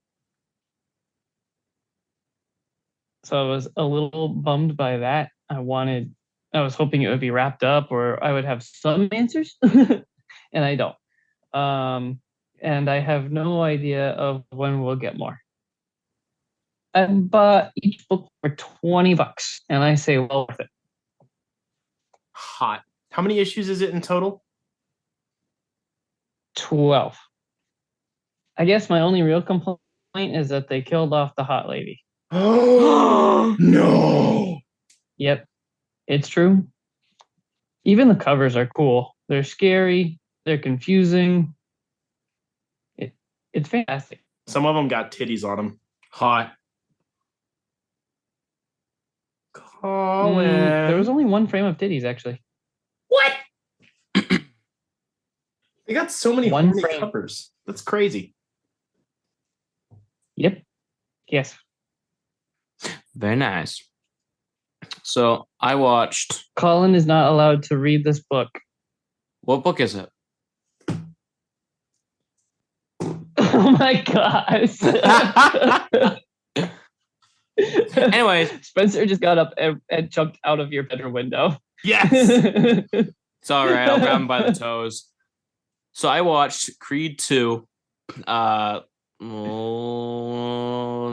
So I was a little bummed by that. I was hoping it would be wrapped up, or I would have some answers, and I don't. And I have no idea of when we'll get more. I bought each book for $20, and I say well worth it.
Hot. How many issues is it in total?
12. I guess my only real complaint is that they killed off the hot lady.
Oh no!
Yep, it's true. Even the covers are cool. They're scary. They're confusing. It's fantastic.
Some of them got titties on them.
Hot.
Collin.
There was only one frame of titties, actually.
What? They got so many
One
horny
frame.
covers. That's crazy.
Yep. Yes.
Very nice. So I watched.
Collin is not allowed to read this book.
What book is it?
Oh my gosh.
Anyways,
Spencer just got up and jumped out of your bedroom window.
Yes.
it's all right. I'll grab him by the toes. So I watched Creed 2 in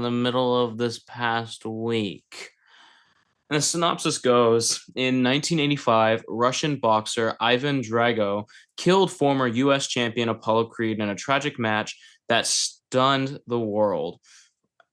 the middle of this past week. And the synopsis goes, in 1985, Russian boxer Ivan Drago killed former U.S. champion Apollo Creed in a tragic match that stunned the world.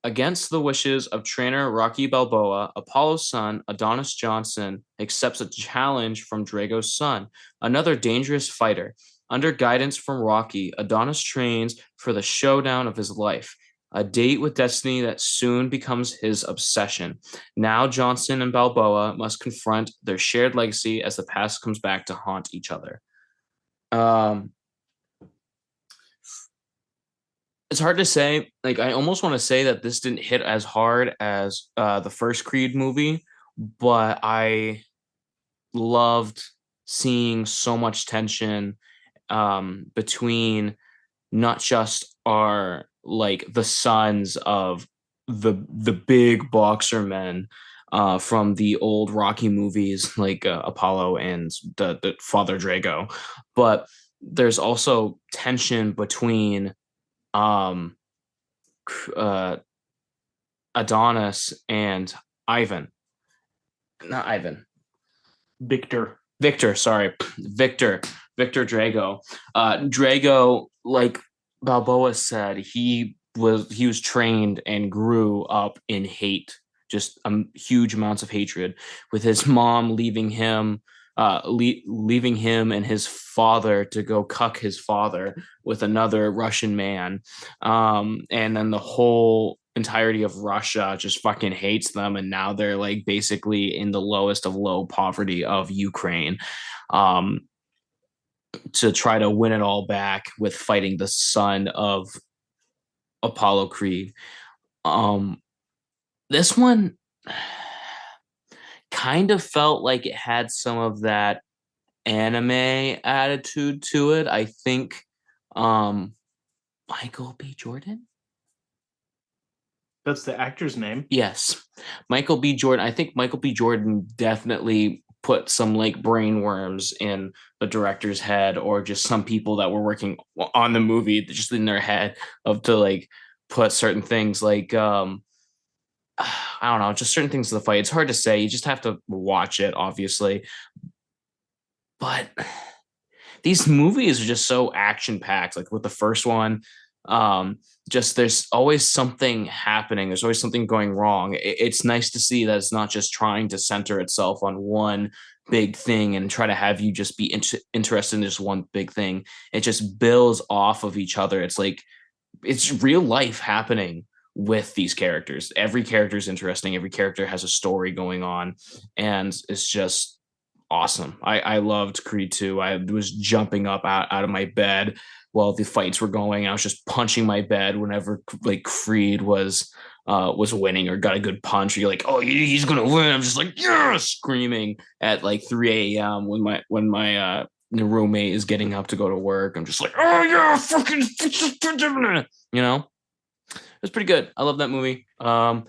Against the wishes of trainer Rocky Balboa, Apollo's son, Adonis Johnson, accepts a challenge from Drago's son, another dangerous fighter. Under guidance from Rocky, Adonis trains for the showdown of his life, a date with destiny that soon becomes his obsession. Now Johnson and Balboa must confront their shared legacy as the past comes back to haunt each other. It's hard to say. Like, I almost want to say that this didn't hit as hard as the first Creed movie, but I loved seeing so much tension between not just the sons of the big boxer men from the old Rocky movies, like Apollo and the Father Drago, but there's also tension between Adonis and Ivan. Not Ivan.
Victor
Drago. Drago, like Balboa said, he was trained and grew up in hate, just huge amounts of hatred, with his mom leaving him and his father to go cuck his father with another Russian man. And then the whole entirety of Russia just fucking hates them. And now they're like basically in the lowest of low poverty of Ukraine. to try to win it all back with fighting the son of Apollo Creed. This one kind of felt like it had some of that anime attitude to it. I think Michael B. Jordan?
That's the actor's name.
Yes. Michael B. Jordan. I think Michael B. Jordan definitely put some like brain worms in the director's head, or just some people that were working on the movie just in their head of to like put certain things like I don't know, just certain things to the fight. It's hard to say. You just have to watch it, obviously. But these movies are just so action packed. Like with the first one, just there's always something happening. There's always something going wrong. It's nice to see that it's not just trying to center itself on one big thing and try to have you just be interested in just one big thing. It just builds off of each other. It's like it's real life happening with these characters. Every character is interesting. Every character has a story going on, and it's just awesome. I loved Creed 2. I was jumping up out of my bed while the fights were going. I was just punching my bed whenever like Creed was winning or got a good punch. Or you're like, oh, he's gonna win. I'm just like, yeah, screaming at like 3 a.m. when my roommate is getting up to go to work. I'm just like, oh yeah, fucking, you know. It was pretty good. I love that movie. I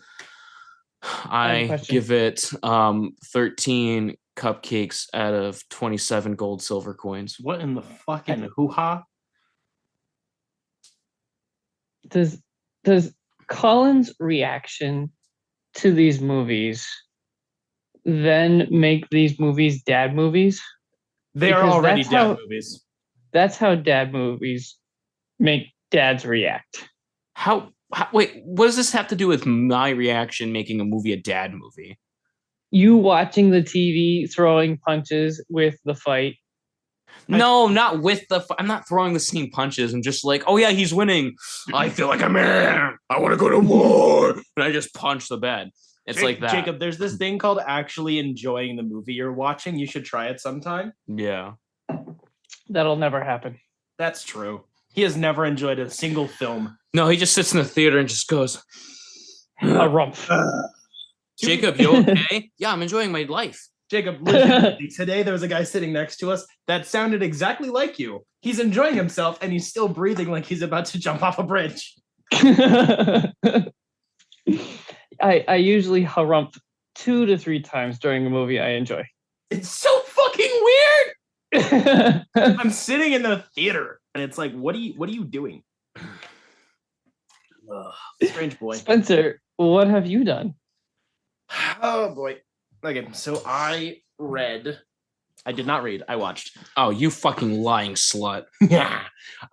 give it 13 cupcakes out of 27 gold silver coins.
What in the fucking hoo-ha?
Does Collin's reaction to these movies then make these movies dad movies?
They are already dad movies.
That's how dad movies make dads react.
Wait, what does this have to do with my reaction making a movie a dad movie?
You watching the TV, throwing punches with the fight.
No, not with the. I'm not throwing the same punches. I'm just like, oh yeah, he's winning. I feel like a man. I want to go to war, and I just punch the bed. It's like that.
Jacob, there's this thing called actually enjoying the movie you're watching. You should try it sometime.
Yeah,
that'll never happen.
That's true. He has never enjoyed a single film.
No, he just sits in the theater and just goes
a rump.
Jacob, you okay? Yeah, I'm enjoying my life.
Jacob, legitimately, today there was a guy sitting next to us that sounded exactly like you. He's enjoying himself and he's still breathing like he's about to jump off a bridge.
I usually harump 2 to 3 times during a movie I enjoy.
It's so fucking weird. I'm sitting in the theater and it's like, what are you doing? Strange boy.
Spencer, what have you done?
Oh boy. Okay, so I did not read, I watched.
Oh, you fucking lying slut.
Yeah.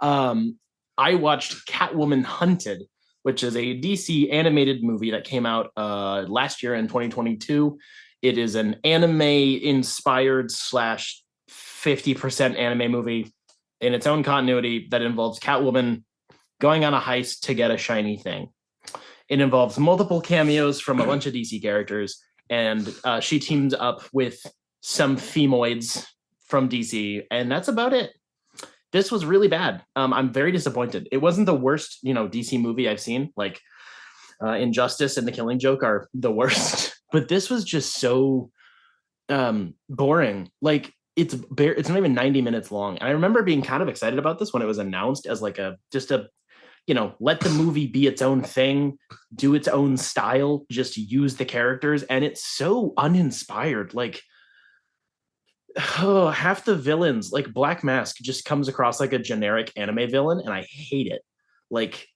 I watched Catwoman Hunted, which is a DC animated movie that came out last year in 2022. It is an anime inspired / 50% anime movie in its own continuity that involves Catwoman going on a heist to get a shiny thing. It involves multiple cameos from a bunch of DC characters, and she teams up with some femoids from DC, and that's about it. This was really bad. I'm very disappointed. It wasn't the worst, DC movie I've seen. Like Injustice and The Killing Joke are the worst, but this was just so boring. Like it's not even 90 minutes long. And I remember being kind of excited about this when it was announced as like let the movie be its own thing, do its own style, just use the characters. And it's so uninspired. Like, half the villains, like Black Mask, just comes across like a generic anime villain, and I hate it. Like,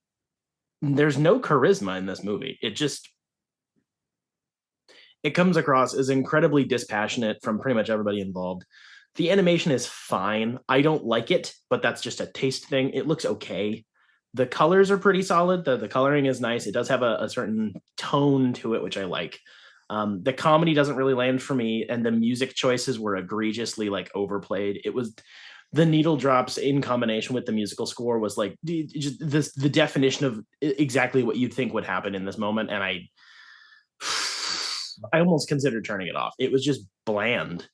there's no charisma in this movie. It comes across as incredibly dispassionate from pretty much everybody involved. The animation is fine. I don't like it, but that's just a taste thing. It looks okay. The colors are pretty solid. The coloring is nice. It does have a certain tone to it, which I like. The comedy doesn't really land for me, and the music choices were egregiously like overplayed. It was the needle drops in combination with the musical score was like just the definition of exactly what you'd think would happen in this moment, and I almost considered turning it off. It was just bland.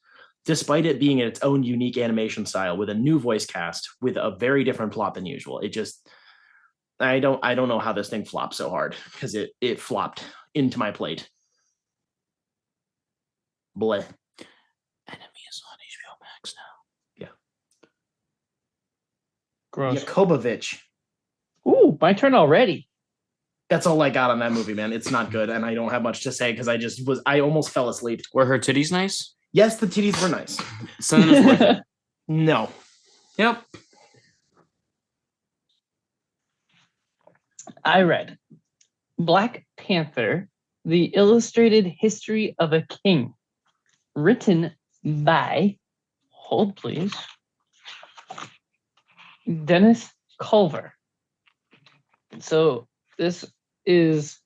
despite it being its own unique animation style with a new voice cast with a very different plot than usual. It just I don't know how this thing flopped so hard because it flopped into my plate. Bleh.
Enemy is on HBO Max now.
Yeah.
Gross.
Yakobovich.
Ooh, my turn already.
That's all I got on that movie, man. It's not good, and I don't have much to say because I almost fell asleep.
Were her titties nice?
Yes, the titties were nice.
Cinema's worth it.
No.
Yep.
I read Black Panther, The Illustrated History of a King, written by, hold please, Dennis Culver. So this is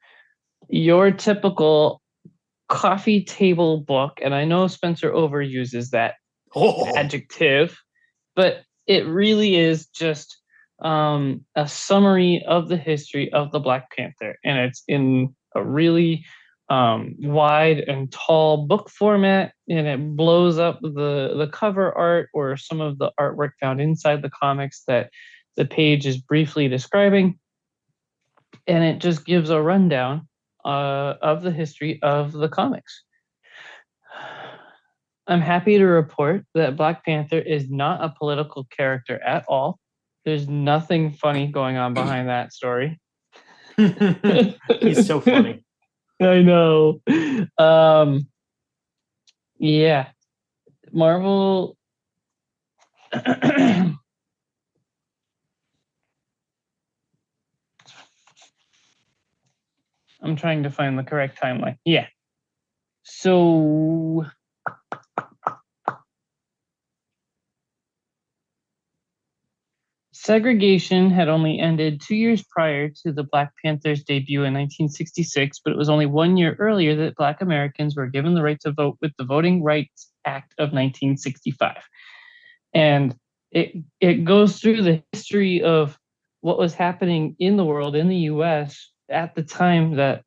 your typical coffee table book, and I know Spencer overuses that adjective, but it really is just a summary of the history of the Black Panther, and it's in a really wide and tall book format, and it blows up the cover art or some of the artwork found inside the comics that the page is briefly describing, and it just gives a rundown of the history of the comics. I'm happy to report that Black Panther is not a political character at all. There's nothing funny going on behind that story.
He's so funny.
I know. Yeah. Marvel. I'm trying to find the correct timeline. Yeah. So segregation had only ended 2 years prior to the Black Panther's debut in 1966, but it was only 1 year earlier that Black Americans were given the right to vote with the Voting Rights Act of 1965. And it goes through the history of what was happening in the world, in the US, at the time that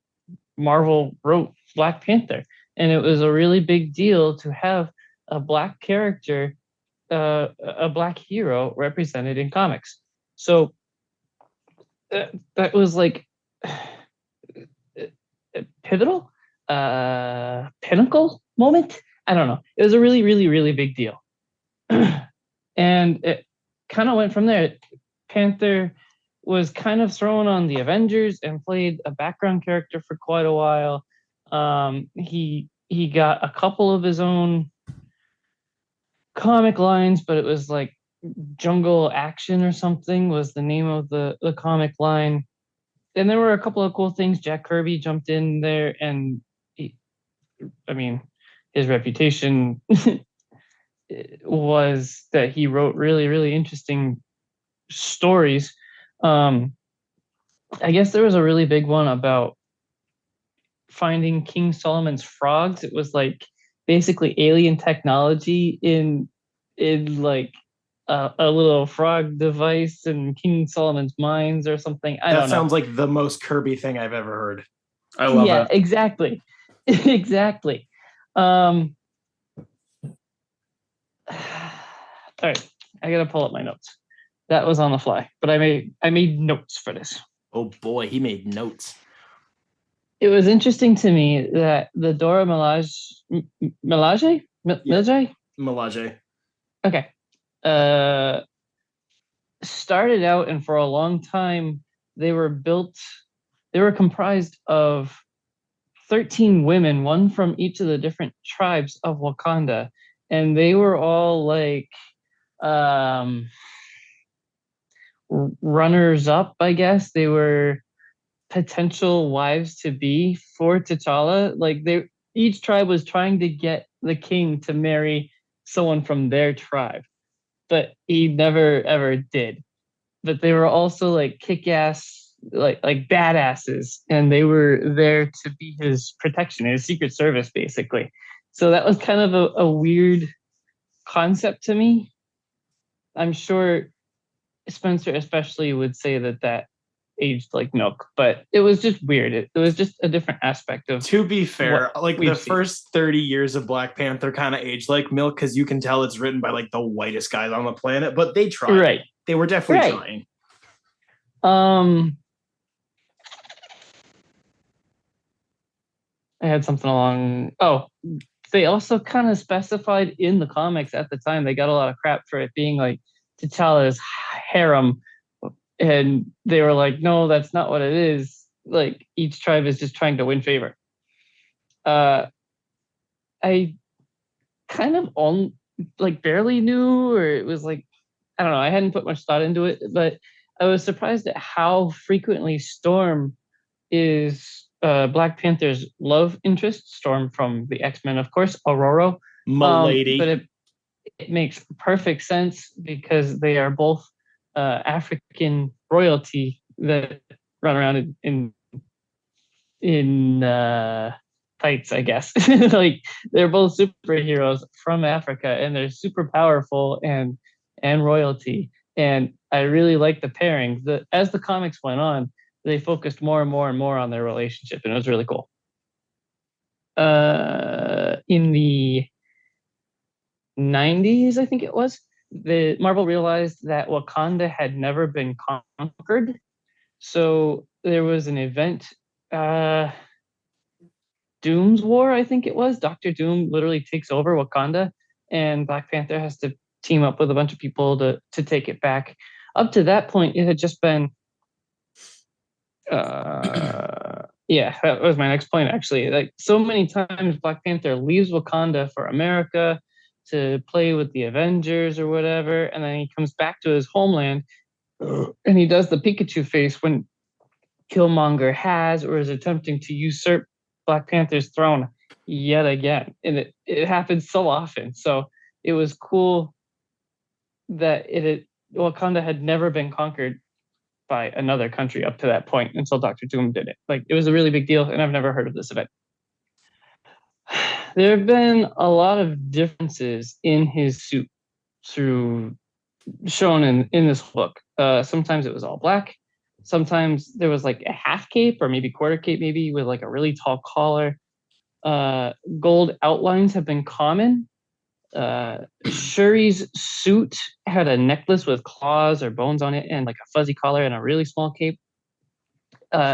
Marvel wrote Black Panther. And it was a really big deal to have a Black character, a Black hero represented in comics. So that was like a pivotal, pinnacle moment. I don't know. It was a really, really, really big deal. And it kind of went from there. Panther was kind of thrown on the Avengers and played a background character for quite a while. He got a couple of his own comic lines, but it was like Jungle Action or something was the name of the comic line. And there were a couple of cool things. Jack Kirby jumped in there, and his reputation was that he wrote really, really interesting stories. I guess there was a really big one about finding King Solomon's frogs. It was like basically alien technology in like a little frog device in King Solomon's mines or something. I don't know.
That sounds like the most Kirby thing I've ever heard.
I love it.
Yeah, exactly. Exactly. All right, I gotta pull up my notes. That was on the fly, but I made notes for this.
Oh boy, he made notes.
It was interesting to me that the Dora Milaje, okay, started out, and for a long time they were comprised of 13 women, one from each of the different tribes of Wakanda, and they were all like runners up, I guess. They were potential wives to be for T'Challa. Like each tribe was trying to get the king to marry someone from their tribe, but he never ever did. But they were also like kick-ass, like badasses, and they were there to be his protection, his secret service, basically. So that was kind of a weird concept to me. I'm sure Spencer especially would say that aged like milk, but it was just weird. It was just a different aspect of.
To be fair, like the
we've seen.
first 30 years of Black Panther kind of aged like milk because you can tell it's written by like the whitest guys on the planet, but they tried.
Right.
They were definitely
Right.
trying.
I had something along. Oh, they also kind of specified in the comics at the time. They got a lot of crap for it being like T'Challa's harem, and they were like, "No, that's not what it is. Like each tribe is just trying to win favor." I kind of barely knew, or it was like, I don't know. I hadn't put much thought into it, but I was surprised at how frequently Storm is Black Panther's love interest. Storm from the X-Men, of course, Aurora.
Milady.
But it makes perfect sense because they are both African royalty that run around in tights, I guess. Like they're both superheroes from Africa, and they're super powerful and royalty. And I really like the pairing. As the comics went on, they focused more and more and more on their relationship, and it was really cool. In the 90s, I think it was, the Marvel realized that Wakanda had never been conquered. So there was an event, Doom's War, I think it was. Dr. Doom literally takes over Wakanda, and Black Panther has to team up with a bunch of people to take it back. Up to that point, it had just been yeah, that was my next point, actually. Like, so many times Black Panther leaves Wakanda for America to play with the Avengers or whatever, and then he comes back to his homeland and he does the Pikachu face when Killmonger has or is attempting to usurp Black Panther's throne yet again. And it happens so often. So it was cool that Wakanda had never been conquered by another country up to that point until Dr. Doom did it. Like, it was a really big deal, and I've never heard of this event. There have been a lot of differences in his suit shown in this book. Sometimes it was all black. Sometimes there was like a half cape or maybe quarter cape, maybe with like a really tall collar. Gold outlines have been common. Shuri's suit had a necklace with claws or bones on it and like a fuzzy collar and a really small cape.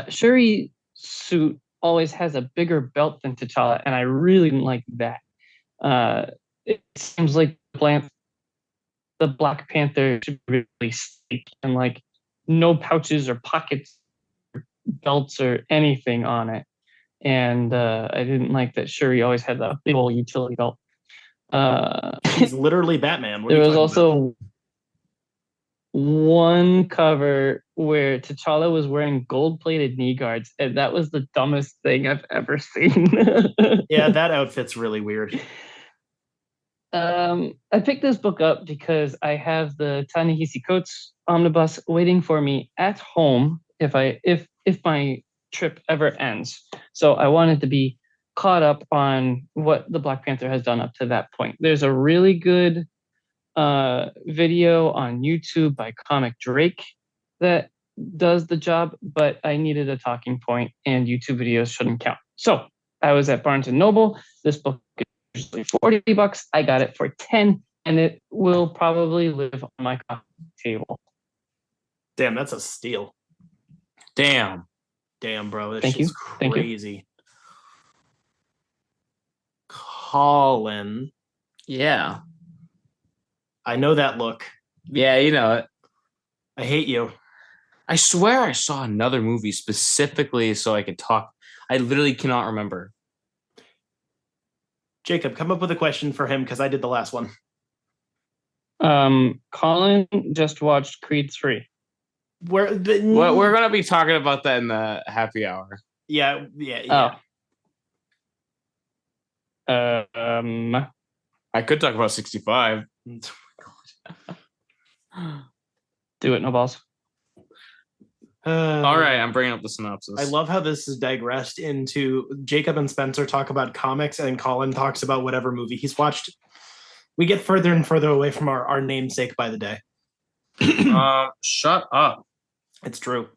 Shuri's suit always has a bigger belt than T'Challa, and I really didn't like that. It seems like the Black Panther should be really sleek and like no pouches or pockets, or belts or anything on it. And I didn't like that Shuri always had the big old utility belt.
He's literally Batman.
There was also one cover where T'Challa was wearing gold-plated knee guards, and that was the dumbest thing I've ever seen.
Yeah, that outfit's really weird.
I picked this book up because I have the Ta-Nehisi Coates omnibus waiting for me at home if my trip ever ends. So I wanted to be caught up on what the Black Panther has done up to that point. There's a really good video on YouTube by Comic Drake that does the job, but I needed a talking point, and YouTube videos shouldn't count. So I was at Barnes and Noble. This book is usually $40. I got it for 10, and it will probably live on my coffee table.
Damn, that's a steal.
Damn,
bro. This
Thank
shit's
you.
crazy. Collin.
Yeah.
I know that look.
Yeah, you know it.
I hate you.
I swear I saw another movie specifically so I could talk. I literally cannot remember.
Jacob, come up with a question for him because I did the last one.
Collin just watched Creed 3.
We're going to be talking about that in the happy hour.
Yeah.
Oh.
I could talk about 65.
Do it, no balls.
All right, I'm bringing up the synopsis.
I love how this is digressed into Jacob and Spencer talk about comics and Collin talks about whatever movie he's watched. We get further and further away from our namesake by the day.
Shut up.
It's true.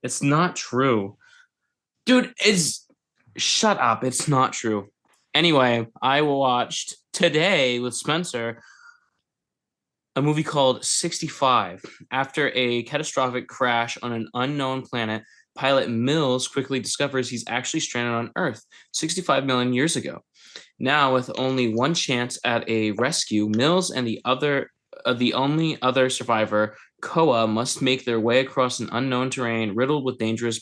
It's not true. Dude, shut up. It's not true. Anyway, I watched today with Spencer a movie called 65. After a catastrophic crash on an unknown planet, pilot Mills quickly discovers he's actually stranded on Earth 65 million years ago. Now, with only one chance at a rescue, Mills and the only other survivor, Koa, must make their way across an unknown terrain riddled with dangerous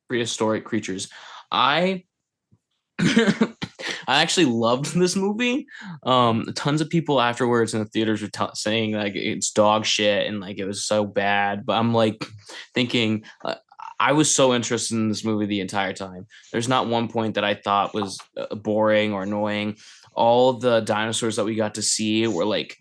prehistoric creatures. I I actually loved this movie. Tons of people afterwards in the theaters were saying like it's dog shit and like it was so bad. But I'm like thinking, I was so interested in this movie the entire time. There's not one point that I thought was boring or annoying. All the dinosaurs that we got to see were like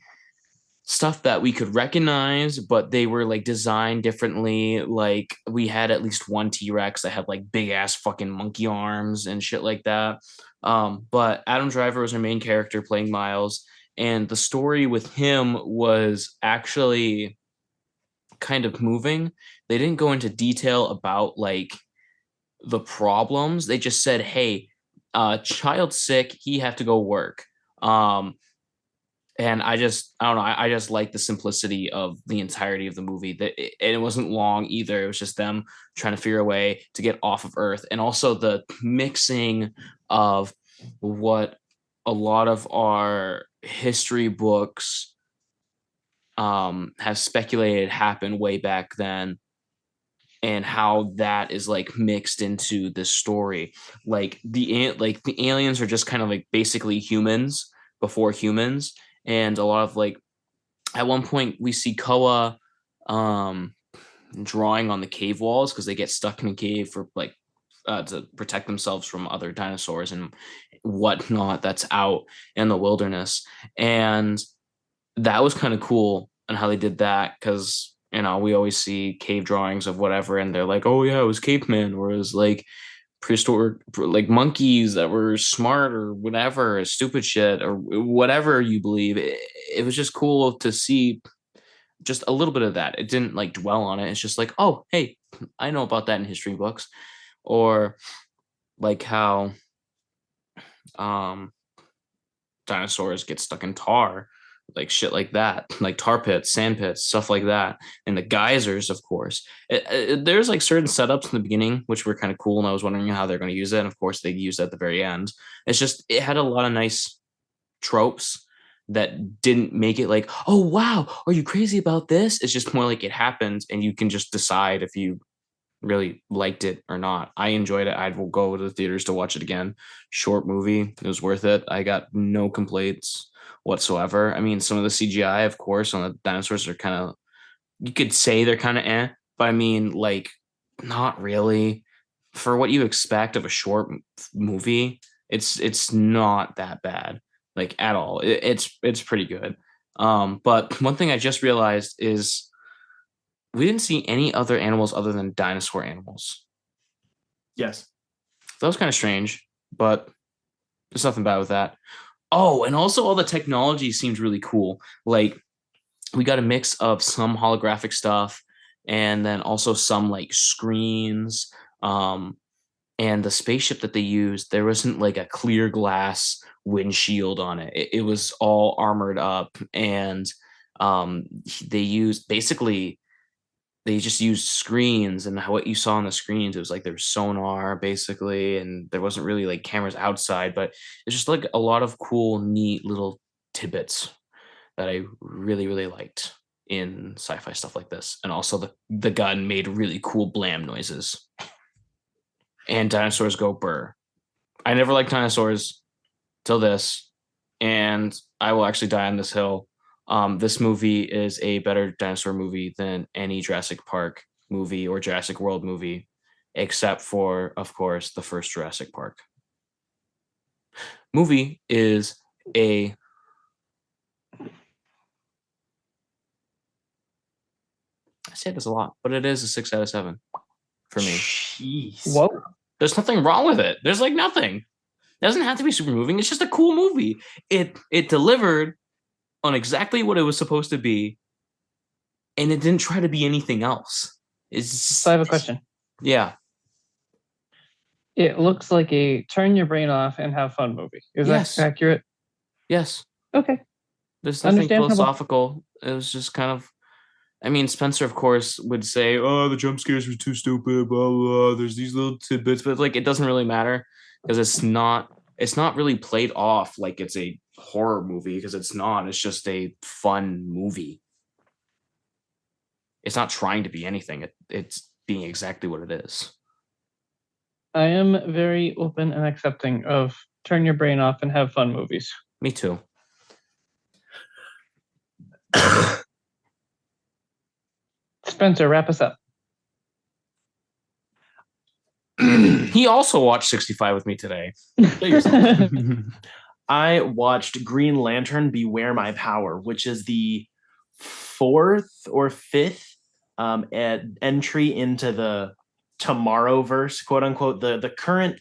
stuff that we could recognize, but they were like designed differently. Like we had at least one T-Rex that had like big ass fucking monkey arms and shit like that. But Adam Driver was our main character playing Miles, and the story with him was actually kind of moving. They didn't go into detail about like the problems. They just said, hey, child's sick, he have to go work. And I don't know. I just like the simplicity of the entirety of the movie. And it wasn't long either. It was just them trying to figure a way to get off of Earth, and also the mixing of what a lot of our history books have speculated happened way back then, and how that is like mixed into this story. Like the aliens are just kind of like basically humans before humans, and a lot of like at one point we see Koa drawing on the cave walls because they get stuck in a cave for like to protect themselves from other dinosaurs and whatnot that's out in the wilderness. And that was kind of cool and how they did that, because we always see cave drawings of whatever and they're like, oh yeah, it was caveman, or it was like prehistoric like monkeys that were smart or whatever, stupid shit or whatever you believe. It was just cool to see just a little bit of that. It didn't like dwell on it. It's just like, oh hey, I know about that in history books. Or like how dinosaurs get stuck in tar, like shit like that, like tar pits, sand pits, stuff like that, and the geysers, of course. There's like certain setups in the beginning which were kind of cool, and I was wondering how they're going to use it. And of course, they used it at the very end. It's just it had a lot of nice tropes that didn't make it like, oh wow, are you crazy about this? It's just more like it happened, and you can just decide if you really liked it or not. I enjoyed it. I will go to the theaters to watch it again. Short movie. It was worth it. I got no complaints whatsoever. I mean, some of the CGI, of course, on the dinosaurs are kind of, you could say they're kind of but I mean, like, not really. For what you expect of a short movie, it's not that bad, like at all. It's pretty good. But one thing I just realized is we didn't see any other animals other than dinosaur animals.
Yes.
That was kind of strange, but there's nothing bad with that. Oh, and also all the technology seems really cool. Like we got a mix of some holographic stuff and then also some like screens. And the spaceship that they used, there wasn't like a clear glass windshield on it. It was all armored up, and they used basically they just used screens, and what you saw on the screens, it was like there was sonar basically, and there wasn't really like cameras outside, but it's just like a lot of cool, neat little tidbits that I really, really liked in sci-fi stuff like this. And also the gun made really cool blam noises. And dinosaurs go burr. I never liked dinosaurs till this, and I will actually die on this hill. This movie is a better dinosaur movie than any Jurassic Park movie or Jurassic World movie, except for, of course, the first Jurassic Park. Movie is a I say this a lot, but it is a 6 out of 7 for me.
Jeez.
Whoa.
There's nothing wrong with it. There's like nothing. It doesn't have to be super moving. It's just a cool movie. It delivered on exactly what it was supposed to be, and it didn't try to be anything else. It's just,
So I have a question.
Yeah.
It looks like a turn your brain off and have fun movie. Is
Yes.
that accurate?
Yes.
Okay.
There's nothing
Understandable.
philosophical. It was just kind of. I mean, Spencer, of course, would say, "Oh, the jump scares were too stupid." Blah blah. There's these little tidbits, but like, it doesn't really matter because it's not. It's not really played off like it's a horror movie because it's not. It's just a fun movie. It's not trying to be anything. It's being exactly what it is.
I am very open and accepting of turn your brain off and have fun movies.
Me too.
Spencer, wrap us up.
He also watched 65 with me today.
I watched Green Lantern Beware My Power, which is the 4th or 5th entry into the Tomorrowverse, quote unquote, the current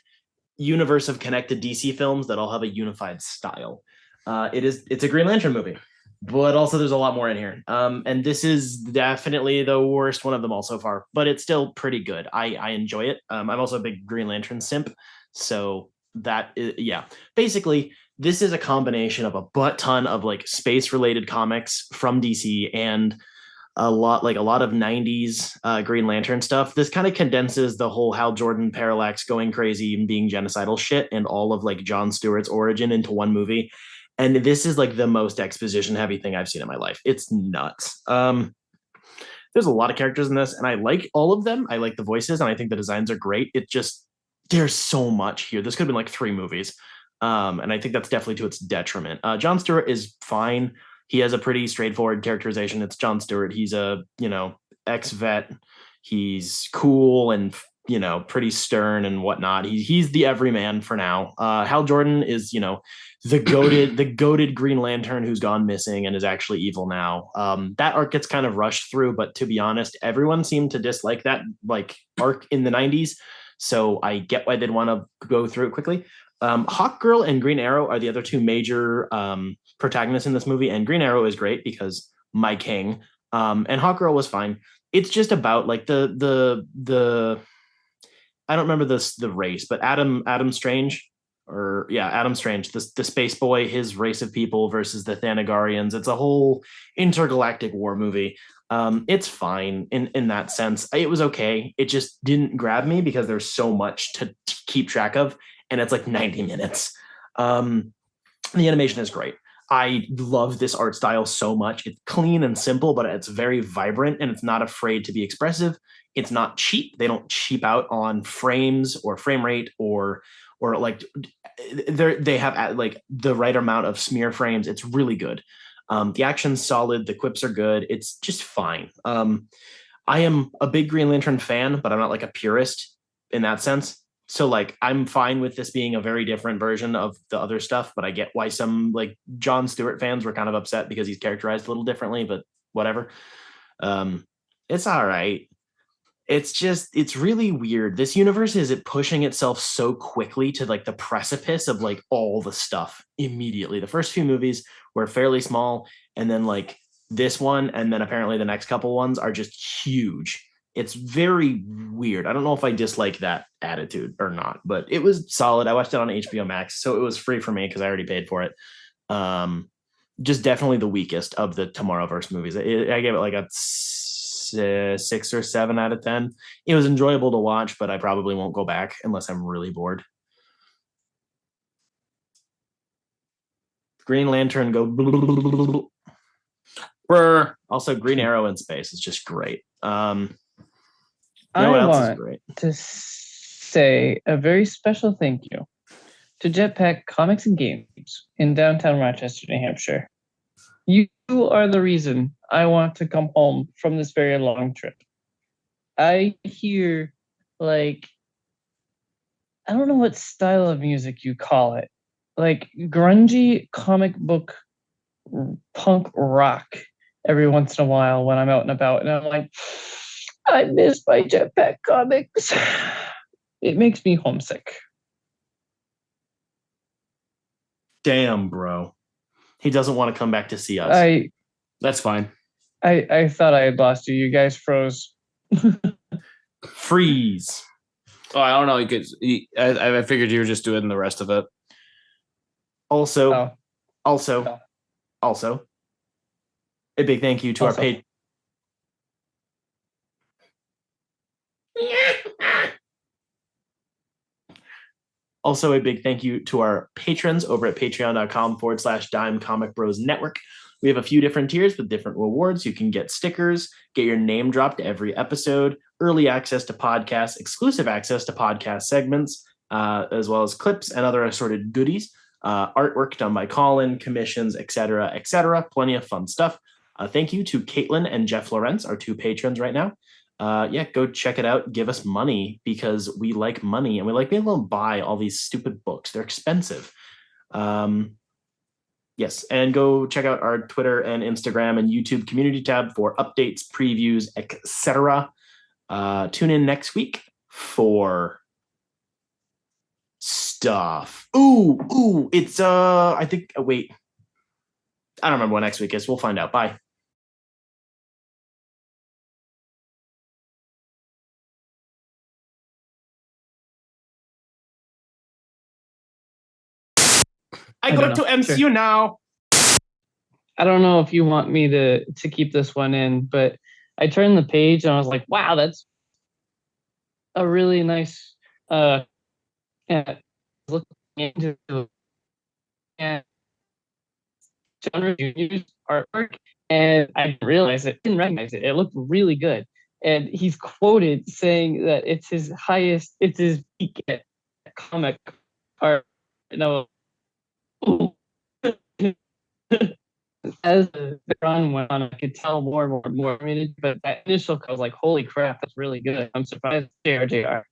universe of connected DC films that all have a unified style. It's a Green Lantern movie, but also there's a lot more in here. And this is definitely the worst one of them all so far, but it's still pretty good. I enjoy it. I'm also a big Green Lantern simp, so that is, yeah. Basically, this is a combination of a butt ton of like space related comics from DC and a lot of 90s Green Lantern stuff. This kind of condenses the whole Hal Jordan parallax going crazy and being genocidal shit and all of like John Stewart's origin into one movie. And this is like the most exposition heavy thing I've seen in my life. It's nuts. There's a lot of characters in this, and I like all of them. I like the voices, and I think the designs are great. It just, there's so much here. This could have been like 3 movies. And I think that's definitely to its detriment. John Stewart is fine. He has a pretty straightforward characterization. It's John Stewart. He's a, ex-vet. He's cool and, pretty stern and whatnot. He's the everyman for now. Hal Jordan is, the goated Green Lantern who's gone missing and is actually evil now. That arc gets kind of rushed through, but to be honest, everyone seemed to dislike that like arc in the 90s. So I get why they'd want to go through it quickly. Hawkgirl and Green Arrow are the other 2 major protagonists in this movie, and Green Arrow is great because my king. And Hawkgirl was fine. It's just about like the I don't remember the race, but Adam Strange, Adam Strange, the space boy, his race of people versus the Thanagarians. It's a whole intergalactic war movie. It's fine in that sense. It was okay. It just didn't grab me because there's so much to keep track of, and it's like 90 minutes. The animation is great. I love this art style so much. It's clean and simple, but it's very vibrant, and it's not afraid to be expressive. It's not cheap. They don't cheap out on frames or frame rate or like they have like the right amount of smear frames. It's really good. The action's solid. The quips are good. It's just fine. I am a big Green Lantern fan, but I'm not like a purist in that sense. So like I'm fine with this being a very different version of the other stuff, but I get why some like John Stewart fans were kind of upset because he's characterized a little differently, but whatever. It's all right. It's really weird. This universe is pushing itself so quickly to like the precipice of like all the stuff immediately. The first few movies were fairly small, and then like this one, and then apparently the next couple ones are just huge. It's very weird. I don't know if I dislike that attitude or not, but it was solid. I watched it on HBO Max, so it was free for me because I already paid for it. Just definitely the weakest of the Tomorrowverse movies. I gave it like a 6 or 7 out of 10. It was enjoyable to watch, but I probably won't go back unless I'm really bored. Green Lantern go. Also, Green Arrow in space is just great.
I want to say a very special thank you to Jetpack Comics and Games in downtown Rochester, New Hampshire. You are the reason I want to come home from this very long trip. I hear like, I don't know what style of music you call it, like grungy comic book punk rock every once in a while when I'm out and about, and I'm like, I miss my Jetpack Comics. It makes me homesick.
Damn, bro. He doesn't want to come back to see us.
That's fine.
I thought I had lost you. You guys froze.
Freeze.
Oh, I don't know. I figured you were just doing the rest of it.
Also,
Oh.
a big thank you to our
Also.
page. Also, a big thank you to our patrons over at patreon.com/dimecomicbros network. We have a few different tiers with different rewards. You can get stickers, get your name dropped every episode, early access to podcasts, exclusive access to podcast segments, as well as clips and other assorted goodies, artwork done by Collin, commissions, etc., etc. Plenty of fun stuff. Thank you to Caitlin and Jeff Lawrence, our two patrons right now. Go check it out. Give us money because we like money and we like being able to buy all these stupid books. They're expensive. Yes, and go check out our Twitter and Instagram and YouTube community tab for updates, previews, etc. Tune in next week for stuff. Ooh, it's I think wait. I don't remember what next week is. We'll find out. Bye. I go to MCU now.
I don't know if you want me to keep this one in, but I turned the page and I was like, wow, that's a really nice looking into and genre Junior's artwork, and I didn't recognize it. It looked really good. And he's quoted saying that it's his peak at comic art. No. As the run went on, I could tell more and more. I mean, but that initial cut was like, holy crap, that's really good. I'm surprised JRJR.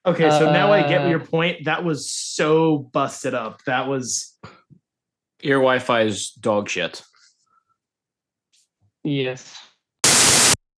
Okay, so now I get your point. That was so busted up. That was...
Your Wi-Fi is dog shit.
Yes.